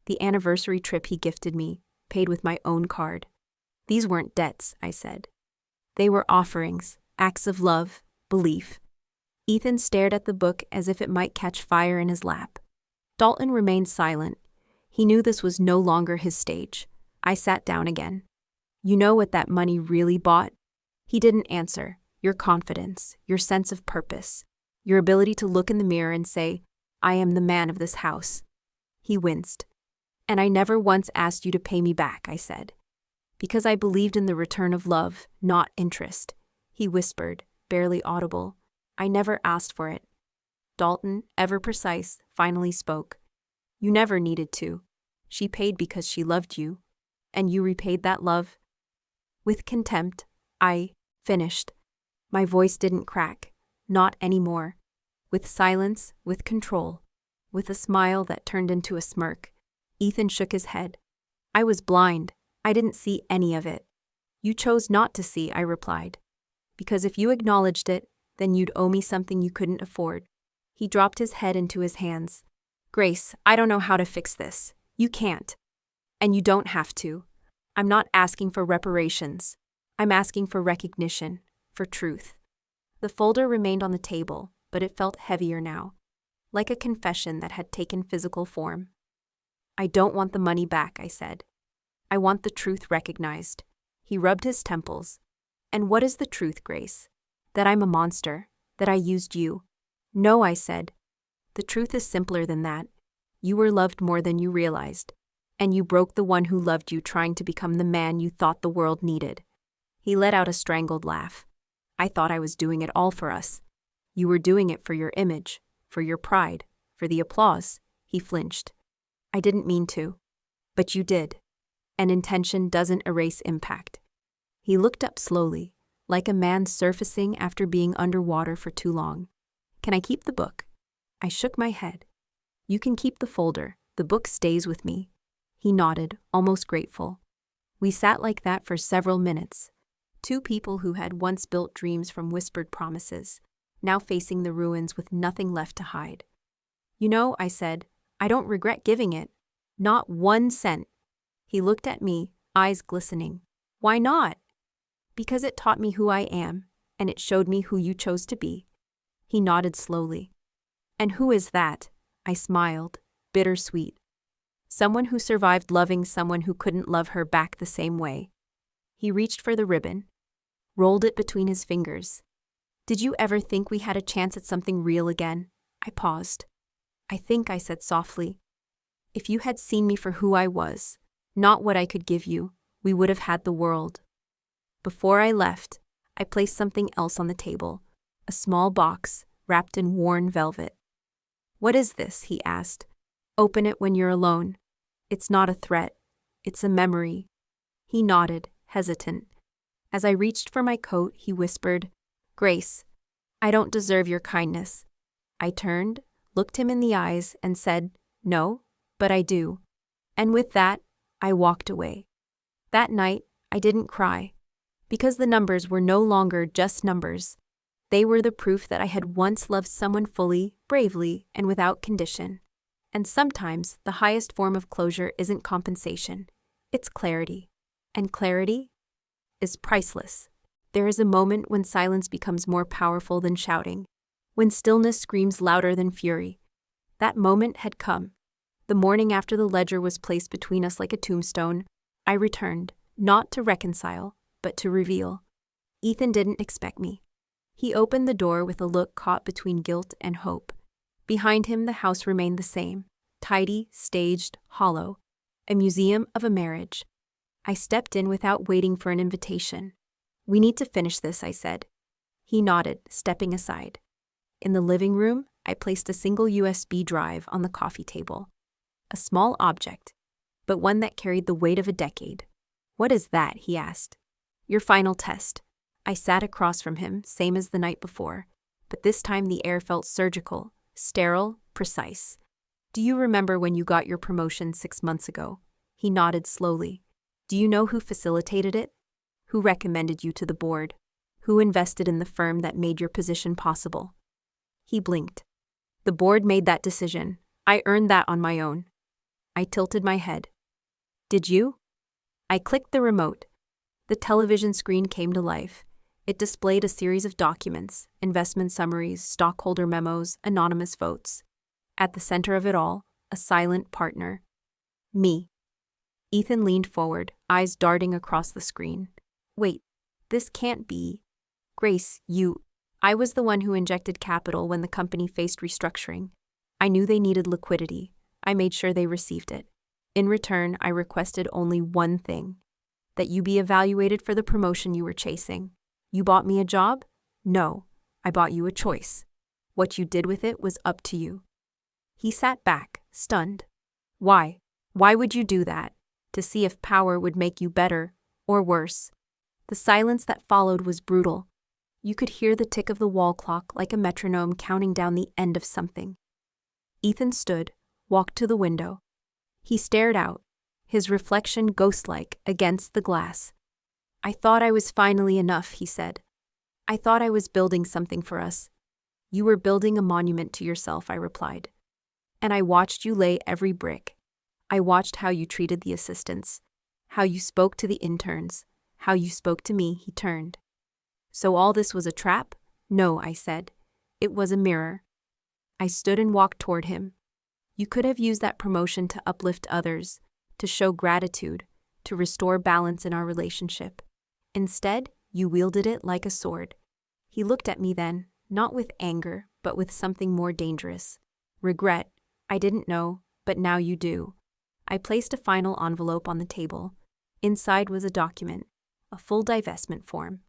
The anniversary trip he gifted me, paid with my own card. These weren't debts, I said. They were offerings, acts of love, belief. Ethan stared at the book as if it might catch fire in his lap. Dalton remained silent. He knew this was no longer his stage. I sat down again. You know what that money really bought? He didn't answer. Your confidence, your sense of purpose, your ability to look in the mirror and say, I am the man of this house. He winced. And I never once asked you to pay me back, I said. Because I believed in the return of love, not interest. He whispered, barely audible. I never asked for it. Dalton, ever precise, finally spoke. You never needed to. She paid because she loved you. And you repaid that love? With contempt, I finished. My voice didn't crack. Not anymore. With silence, with control. With a smile that turned into a smirk. Ethan shook his head. I was blind. I didn't see any of it. You chose not to see, I replied. Because if you acknowledged it, then you'd owe me something you couldn't afford. He dropped his head into his hands. Grace, I don't know how to fix this. You can't. And you don't have to. I'm not asking for reparations. I'm asking for recognition, for truth. The folder remained on the table, but it felt heavier now, like a confession that had taken physical form. I don't want the money back, I said. I want the truth recognized. He rubbed his temples. And what is the truth, Grace? That I'm a monster, that I used you. No, I said. The truth is simpler than that. You were loved more than you realized. And you broke the one who loved you trying to become the man you thought the world needed. He let out a strangled laugh. I thought I was doing it all for us. You were doing it for your image, for your pride, for the applause. He flinched. I didn't mean to. But you did. And intention doesn't erase impact. He looked up slowly, like a man surfacing after being underwater for too long. Can I keep the book? I shook my head. You can keep the folder. The book stays with me. He nodded, almost grateful. We sat like that for several minutes. Two people who had once built dreams from whispered promises, now facing the ruins with nothing left to hide. You know, I said, I don't regret giving it. Not 1 cent. He looked at me, eyes glistening. Why not? Because it taught me who I am, and it showed me who you chose to be. He nodded slowly. And who is that? I smiled, bittersweet. Someone who survived loving someone who couldn't love her back the same way. He reached for the ribbon, rolled it between his fingers. Did you ever think we had a chance at something real again? I paused. I think, I said softly. If you had seen me for who I was, not what I could give you, we would have had the world. Before I left, I placed something else on the table, a small box wrapped in worn velvet. What is this? He asked. Open it when you're alone. It's not a threat. It's a memory. He nodded, hesitant. As I reached for my coat, he whispered, Grace, I don't deserve your kindness. I turned, looked him in the eyes, and said, no, but I do. And with that, I walked away. That night, I didn't cry, because the numbers were no longer just numbers. They were the proof that I had once loved someone fully, bravely, and without condition. And sometimes the highest form of closure isn't compensation, it's clarity. And clarity is priceless. There is a moment when silence becomes more powerful than shouting, when stillness screams louder than fury. That moment had come. The morning after the ledger was placed between us like a tombstone, I returned, not to reconcile, but to reveal. Ethan didn't expect me. He opened the door with a look caught between guilt and hope. Behind him, the house remained the same, tidy, staged, hollow, a museum of a marriage. I stepped in without waiting for an invitation. We need to finish this, I said. He nodded, stepping aside. In the living room, I placed a single USB drive on the coffee table. A small object, but one that carried the weight of a decade. What is that? He asked. Your final test. I sat across from him, same as the night before, but this time the air felt surgical, sterile, precise. Do you remember when you got your promotion 6 months ago? He nodded slowly. Do you know who facilitated it? Who recommended you to the board? Who invested in the firm that made your position possible? He blinked. The board made that decision. I earned that on my own. I tilted my head. Did you? I clicked the remote. The television screen came to life. It displayed a series of documents, investment summaries, stockholder memos, anonymous votes. At the center of it all, a silent partner. Me. Ethan leaned forward, eyes darting across the screen. Wait, this can't be. Grace, you. I was the one who injected capital when the company faced restructuring. I knew they needed liquidity. I made sure they received it. In return, I requested only one thing. That you be evaluated for the promotion you were chasing. You bought me a job? No, I bought you a choice. What you did with it was up to you. He sat back, stunned. Why? Why would you do that? To see if power would make you better, or worse. The silence that followed was brutal. You could hear the tick of the wall clock like a metronome counting down the end of something. Ethan stood, walked to the window. He stared out, his reflection ghost-like against the glass. I thought I was finally enough, he said. I thought I was building something for us. You were building a monument to yourself, I replied. And I watched you lay every brick. I watched how you treated the assistants, how you spoke to the interns, how you spoke to me. He turned. So all this was a trap? No, I said. It was a mirror. I stood and walked toward him. You could have used that promotion to uplift others, to show gratitude, to restore balance in our relationship. Instead, you wielded it like a sword. He looked at me then, not with anger, but with something more dangerous. Regret. I didn't know, but now you do. I placed a final envelope on the table. Inside was a document, a full divestment form.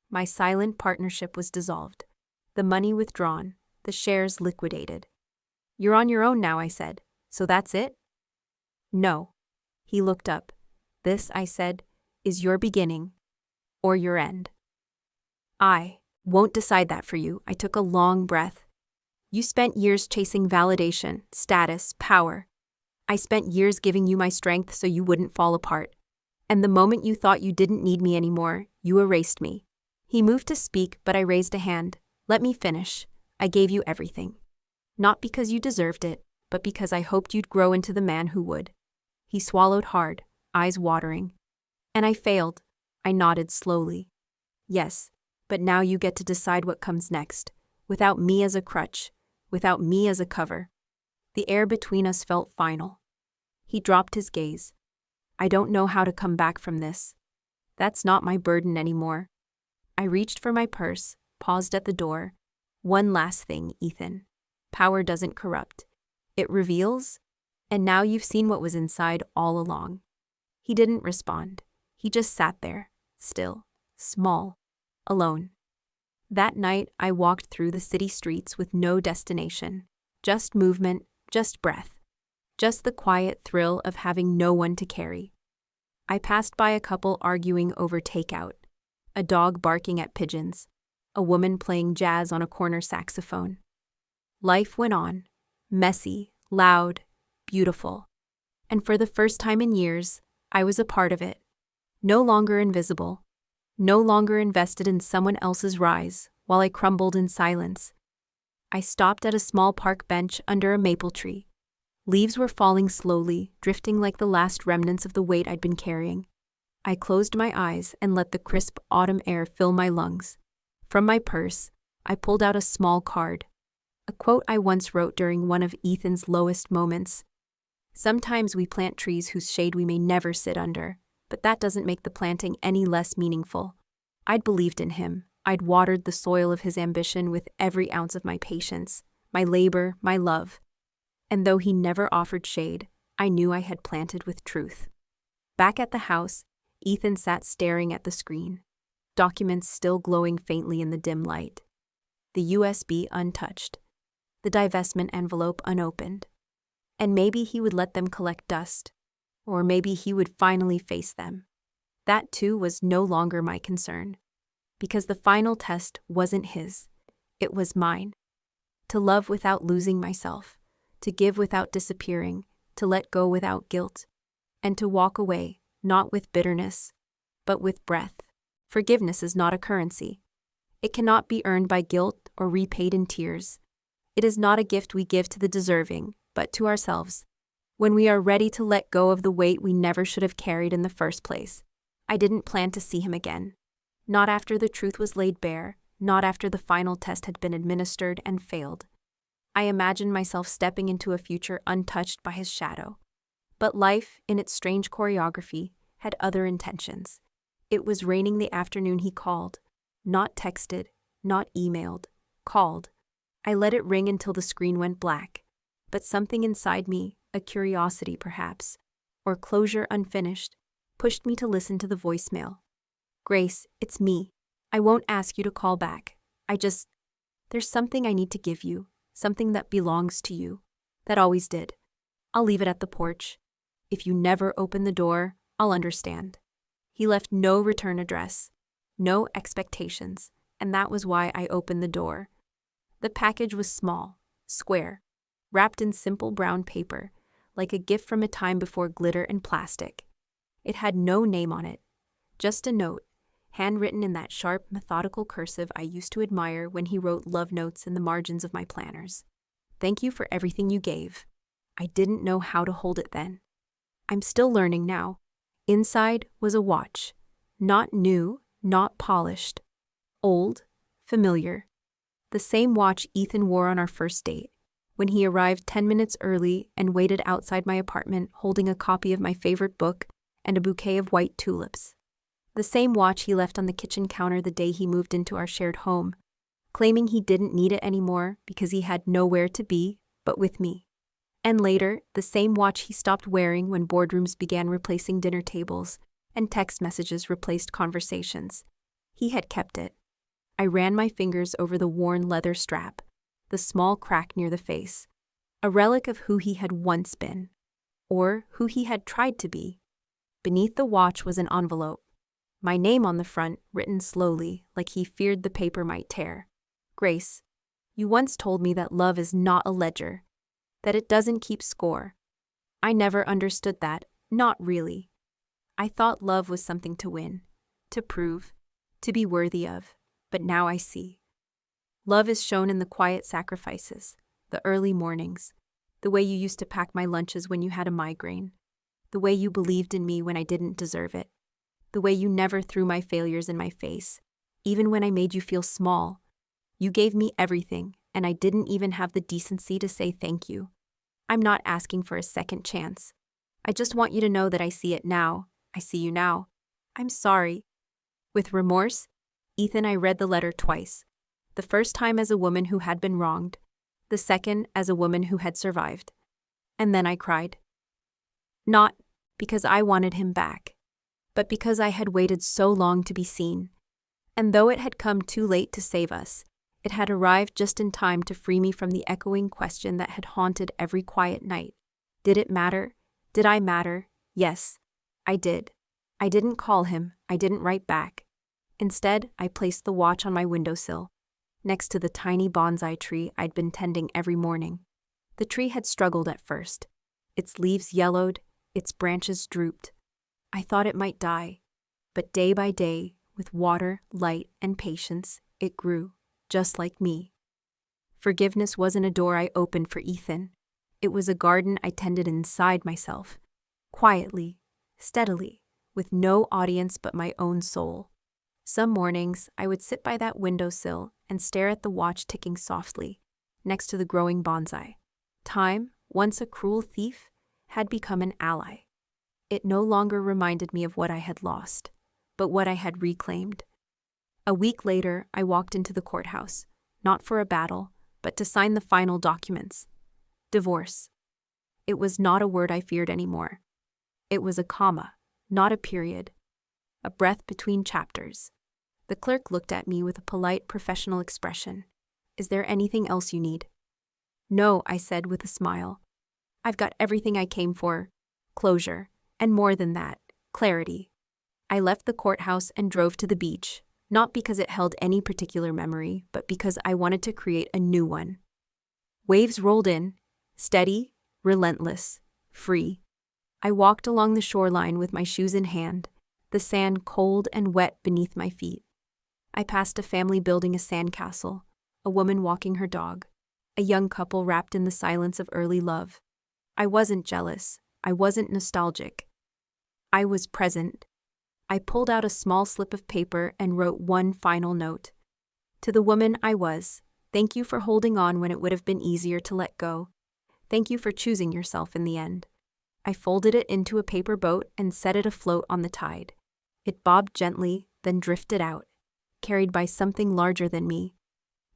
My silent partnership was dissolved. The money withdrawn, the shares liquidated. You're on your own now, I said. So that's it? No. He looked up. This, I said, is your beginning, or your end. I won't decide that for you. I took a long breath. You spent years chasing validation, status, power. I spent years giving you my strength so you wouldn't fall apart. And the moment you thought you didn't need me anymore, you erased me. He moved to speak, but I raised a hand. Let me finish. I gave you everything. Not because you deserved it, but because I hoped you'd grow into the man who would. He swallowed hard, eyes watering. And I failed. I nodded slowly. Yes, but now you get to decide what comes next, without me as a crutch, without me as a cover. The air between us felt final. He dropped his gaze. I don't know how to come back from this. That's not my burden anymore. I reached for my purse, paused at the door. One last thing, Ethan. Power doesn't corrupt. It reveals, and now you've seen what was inside all along. He didn't respond. He just sat there, still, small, alone. That night, I walked through the city streets with no destination. Just movement, just breath. Just the quiet thrill of having no one to carry. I passed by a couple arguing over takeout, a dog barking at pigeons, a woman playing jazz on a corner saxophone. Life went on, messy, loud, beautiful. And for the first time in years, I was a part of it. No longer invisible. No longer invested in someone else's rise while I crumbled in silence. I stopped at a small park bench under a maple tree. Leaves were falling slowly, drifting like the last remnants of the weight I'd been carrying. I closed my eyes and let the crisp autumn air fill my lungs. From my purse, I pulled out a small card. A quote I once wrote during one of Ethan's lowest moments. Sometimes we plant trees whose shade we may never sit under, but that doesn't make the planting any less meaningful. I'd believed in him. I'd watered the soil of his ambition with every ounce of my patience, my labor, my love. And though he never offered shade, I knew I had planted with truth. Back at the house, Ethan sat staring at the screen, documents still glowing faintly in the dim light. The USB untouched, the divestment envelope unopened. And maybe he would let them collect dust, or maybe he would finally face them. That too was no longer my concern, because the final test wasn't his, it was mine. To love without losing myself, to give without disappearing, to let go without guilt, and to walk away, not with bitterness, but with breath. Forgiveness is not a currency. It cannot be earned by guilt or repaid in tears. It is not a gift we give to the deserving, but to ourselves. When we are ready to let go of the weight we never should have carried in the first place. I didn't plan to see him again. Not after the truth was laid bare, not after the final test had been administered and failed. I imagined myself stepping into a future untouched by his shadow. But life, in its strange choreography, had other intentions. It was raining the afternoon he called. Not texted, not emailed, called. I let it ring until the screen went black. But something inside me, a curiosity perhaps, or closure unfinished, pushed me to listen to the voicemail. Grace, it's me. I won't ask you to call back. There's something I need to give you, something that belongs to you, that always did. I'll leave it at the porch. If you never open the door, I'll understand. He left no return address, no expectations, and that was why I opened the door. The package was small, square, wrapped in simple brown paper, like a gift from a time before glitter and plastic. It had no name on it, just a note, handwritten in that sharp, methodical cursive I used to admire when he wrote love notes in the margins of my planners. Thank you for everything you gave. I didn't know how to hold it then. I'm still learning now. Inside was a watch, not new, not polished, old, familiar. The same watch Ethan wore on our first date, when he arrived 10 minutes early and waited outside my apartment holding a copy of my favorite book and a bouquet of white tulips. The same watch he left on the kitchen counter the day he moved into our shared home, claiming he didn't need it anymore because he had nowhere to be but with me. And later, the same watch he stopped wearing when boardrooms began replacing dinner tables and text messages replaced conversations. He had kept it. I ran my fingers over the worn leather strap, the small crack near the face, a relic of who he had once been, or who he had tried to be. Beneath the watch was an envelope, my name on the front written slowly like he feared the paper might tear. Grace, you once told me that love is not a ledger, that it doesn't keep score. I never understood that, not really. I thought love was something to win, to prove, to be worthy of, but now I see. Love is shown in the quiet sacrifices, the early mornings, the way you used to pack my lunches when you had a migraine, the way you believed in me when I didn't deserve it, the way you never threw my failures in my face, even when I made you feel small. You gave me everything, and I didn't even have the decency to say thank you. I'm not asking for a second chance. I just want you to know that I see it now. I see you now. I'm sorry. With remorse, Ethan, I read the letter twice. The first time as a woman who had been wronged, the second as a woman who had survived. And then I cried. Not because I wanted him back, but because I had waited so long to be seen. And though it had come too late to save us, it had arrived just in time to free me from the echoing question that had haunted every quiet night. Did it matter? Did I matter? Yes, I did. I didn't call him. I didn't write back. Instead, I placed the watch on my windowsill, next to the tiny bonsai tree I'd been tending every morning. The tree had struggled at first. Its leaves yellowed, its branches drooped. I thought it might die. But day by day, with water, light, and patience, it grew, just like me. Forgiveness wasn't a door I opened for Ethan. It was a garden I tended inside myself, quietly, steadily, with no audience but my own soul. Some mornings, I would sit by that windowsill and stare at the watch ticking softly, next to the growing bonsai. Time, once a cruel thief, had become an ally. It no longer reminded me of what I had lost, but what I had reclaimed. A week later, I walked into the courthouse, not for a battle, but to sign the final documents. Divorce. It was not a word I feared anymore. It was a comma, not a period. A breath between chapters. The clerk looked at me with a polite, professional expression. "Is there anything else you need?" "No," I said with a smile. "I've got everything I came for. Closure. And more than that, clarity." I left the courthouse and drove to the beach, not because it held any particular memory, but because I wanted to create a new one. Waves rolled in, steady, relentless, free. I walked along the shoreline with my shoes in hand, the sand cold and wet beneath my feet. I passed a family building a sandcastle, a woman walking her dog, a young couple wrapped in the silence of early love. I wasn't jealous. I wasn't nostalgic. I was present. I pulled out a small slip of paper and wrote one final note. To the woman I was, thank you for holding on when it would have been easier to let go. Thank you for choosing yourself in the end. I folded it into a paper boat and set it afloat on the tide. It bobbed gently, then drifted out, carried by something larger than me.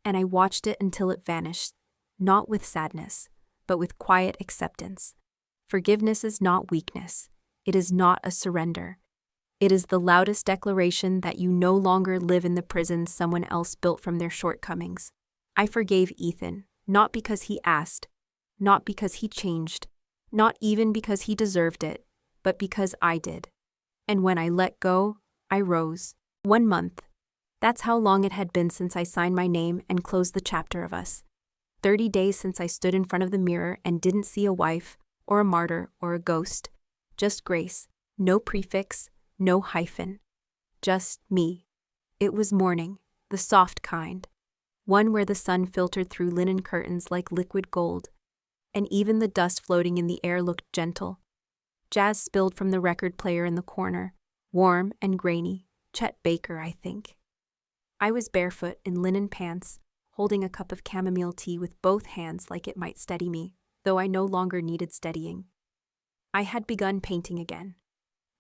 And I watched it until it vanished, not with sadness, but with quiet acceptance. Forgiveness is not weakness. It is not a surrender. It is the loudest declaration that you no longer live in the prison someone else built from their shortcomings. I forgave Ethan, not because he asked, not because he changed, not even because he deserved it, but because I did. And when I let go, I rose. 1 month. That's how long it had been since I signed my name and closed the chapter of us. 30 days since I stood in front of the mirror and didn't see a wife, or a martyr, or a ghost. Just grace, no prefix, no hyphen. Just me. It was morning, the soft kind. One where the sun filtered through linen curtains like liquid gold, and even the dust floating in the air looked gentle. Jazz spilled from the record player in the corner, warm and grainy, Chet Baker, I think. I was barefoot in linen pants, holding a cup of chamomile tea with both hands like it might steady me, though I no longer needed steadying. I had begun painting again,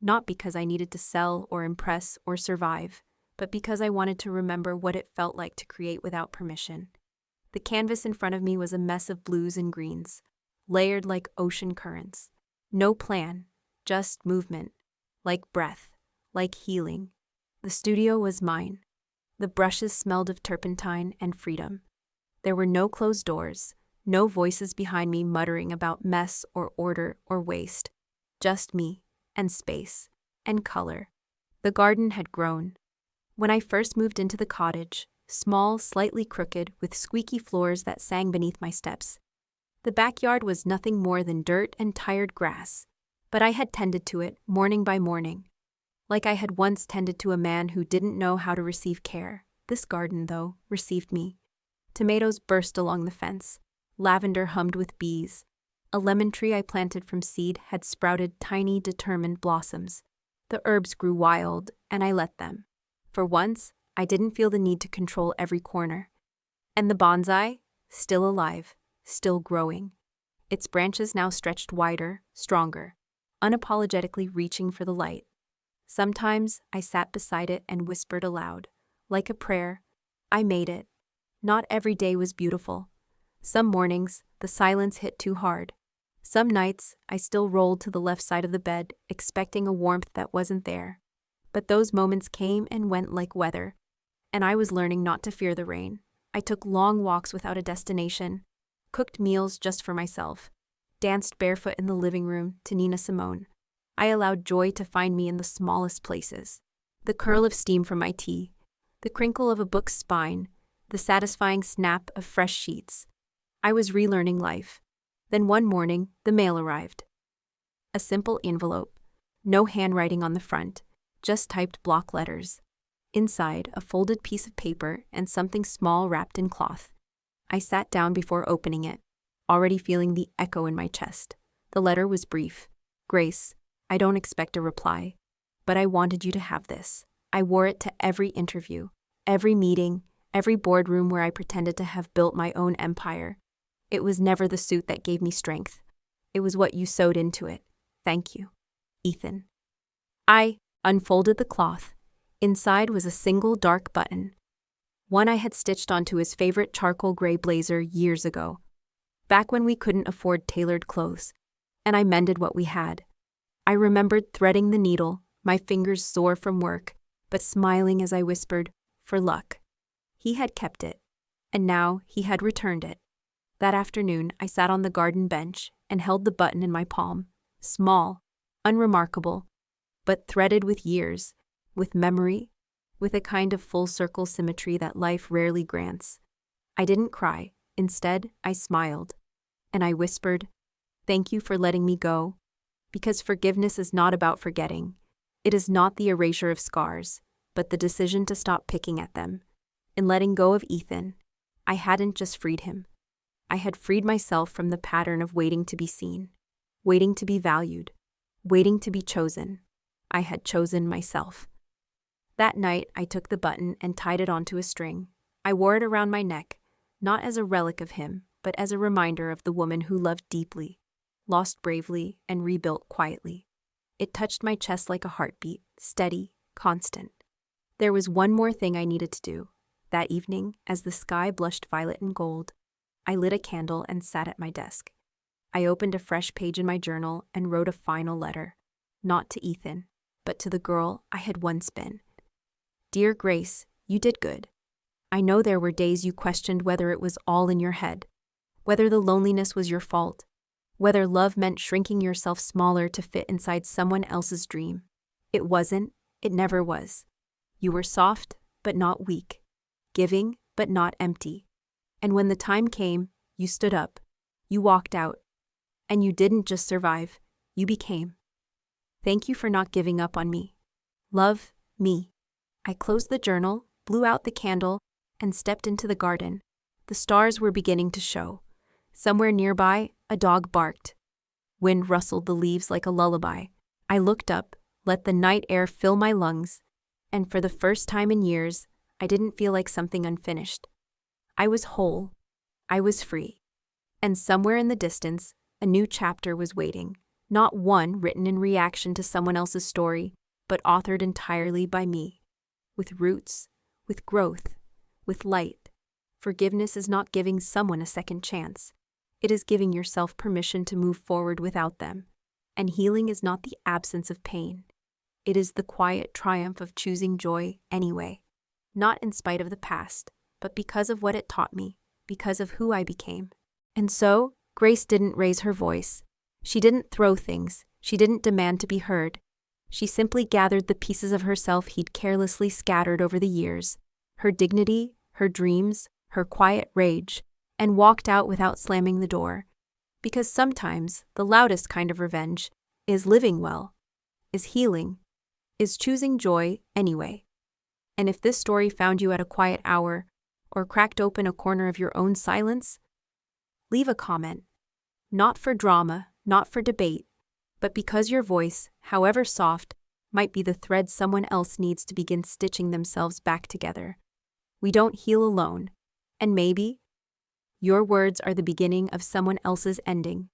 not because I needed to sell or impress or survive, but because I wanted to remember what it felt like to create without permission. The canvas in front of me was a mess of blues and greens, layered like ocean currents. No plan, just movement, like breath, like healing. The studio was mine. The brushes smelled of turpentine and freedom. There were no closed doors, no voices behind me muttering about mess or order or waste. Just me, and space, and color. The garden had grown. When I first moved into the cottage, small, slightly crooked, with squeaky floors that sang beneath my steps, the backyard was nothing more than dirt and tired grass, but I had tended to it morning by morning. Like I had once tended to a man who didn't know how to receive care. This garden, though, received me. Tomatoes burst along the fence. Lavender hummed with bees. A lemon tree I planted from seed had sprouted tiny, determined blossoms. The herbs grew wild, and I let them. For once, I didn't feel the need to control every corner. And the bonsai, still alive, still growing. Its branches now stretched wider, stronger, unapologetically reaching for the light. Sometimes I sat beside it and whispered aloud, like a prayer, I made it. Not every day was beautiful. Some mornings, the silence hit too hard. Some nights, I still rolled to the left side of the bed, expecting a warmth that wasn't there. But those moments came and went like weather, and I was learning not to fear the rain. I took long walks without a destination, cooked meals just for myself, danced barefoot in the living room to Nina Simone. I allowed joy to find me in the smallest places. The curl of steam from my tea, the crinkle of a book's spine, the satisfying snap of fresh sheets. I was relearning life. Then one morning, the mail arrived. A simple envelope, no handwriting on the front, just typed block letters. Inside, a folded piece of paper and something small wrapped in cloth. I sat down before opening it, already feeling the echo in my chest. The letter was brief. Grace, I don't expect a reply, but I wanted you to have this. I wore it to every interview, every meeting, every boardroom where I pretended to have built my own empire. It was never the suit that gave me strength. It was what you sewed into it. Thank you, Ethan. I unfolded the cloth. Inside was a single dark button, one I had stitched onto his favorite charcoal gray blazer years ago, back when we couldn't afford tailored clothes, and I mended what we had. I remembered threading the needle, my fingers sore from work, but smiling as I whispered, for luck. He had kept it, and now he had returned it. That afternoon, I sat on the garden bench and held the button in my palm, small, unremarkable, but threaded with years, with memory, with a kind of full-circle symmetry that life rarely grants. I didn't cry. Instead, I smiled, and I whispered, thank you for letting me go, because forgiveness is not about forgetting. It is not the erasure of scars, but the decision to stop picking at them. In letting go of Ethan, I hadn't just freed him. I had freed myself from the pattern of waiting to be seen, waiting to be valued, waiting to be chosen. I had chosen myself. That night, I took the button and tied it onto a string. I wore it around my neck, not as a relic of him, but as a reminder of the woman who loved deeply, lost bravely, and rebuilt quietly. It touched my chest like a heartbeat, steady, constant. There was one more thing I needed to do. That evening, as the sky blushed violet and gold, I lit a candle and sat at my desk. I opened a fresh page in my journal and wrote a final letter, not to Ethan, but to the girl I had once been. Dear Grace, you did good. I know there were days you questioned whether it was all in your head, whether the loneliness was your fault, whether love meant shrinking yourself smaller to fit inside someone else's dream. It wasn't, it never was. You were soft, but not weak, giving, but not empty. And when the time came, you stood up, you walked out, and you didn't just survive, you became. Thank you for not giving up on me. Love, me. I closed the journal, blew out the candle, and stepped into the garden. The stars were beginning to show. Somewhere nearby, a dog barked. Wind rustled the leaves like a lullaby. I looked up, let the night air fill my lungs, and for the first time in years, I didn't feel like something unfinished. I was whole. I was free. And somewhere in the distance, a new chapter was waiting. Not one written in reaction to someone else's story, but authored entirely by me. With roots, with growth, with light. Forgiveness is not giving someone a second chance. It is giving yourself permission to move forward without them. And healing is not the absence of pain. It is the quiet triumph of choosing joy anyway. Not in spite of the past, but because of what it taught me, because of who I became. And so, Grace didn't raise her voice. She didn't throw things. She didn't demand to be heard. She simply gathered the pieces of herself he'd carelessly scattered over the years, her dignity, her dreams, her quiet rage, and walked out without slamming the door. Because sometimes the loudest kind of revenge is living well, is healing, is choosing joy anyway. And if this story found you at a quiet hour, or cracked open a corner of your own silence, leave a comment. Not for drama, not for debate, but because your voice, however soft, might be the thread someone else needs to begin stitching themselves back together. We don't heal alone, and maybe your words are the beginning of someone else's ending.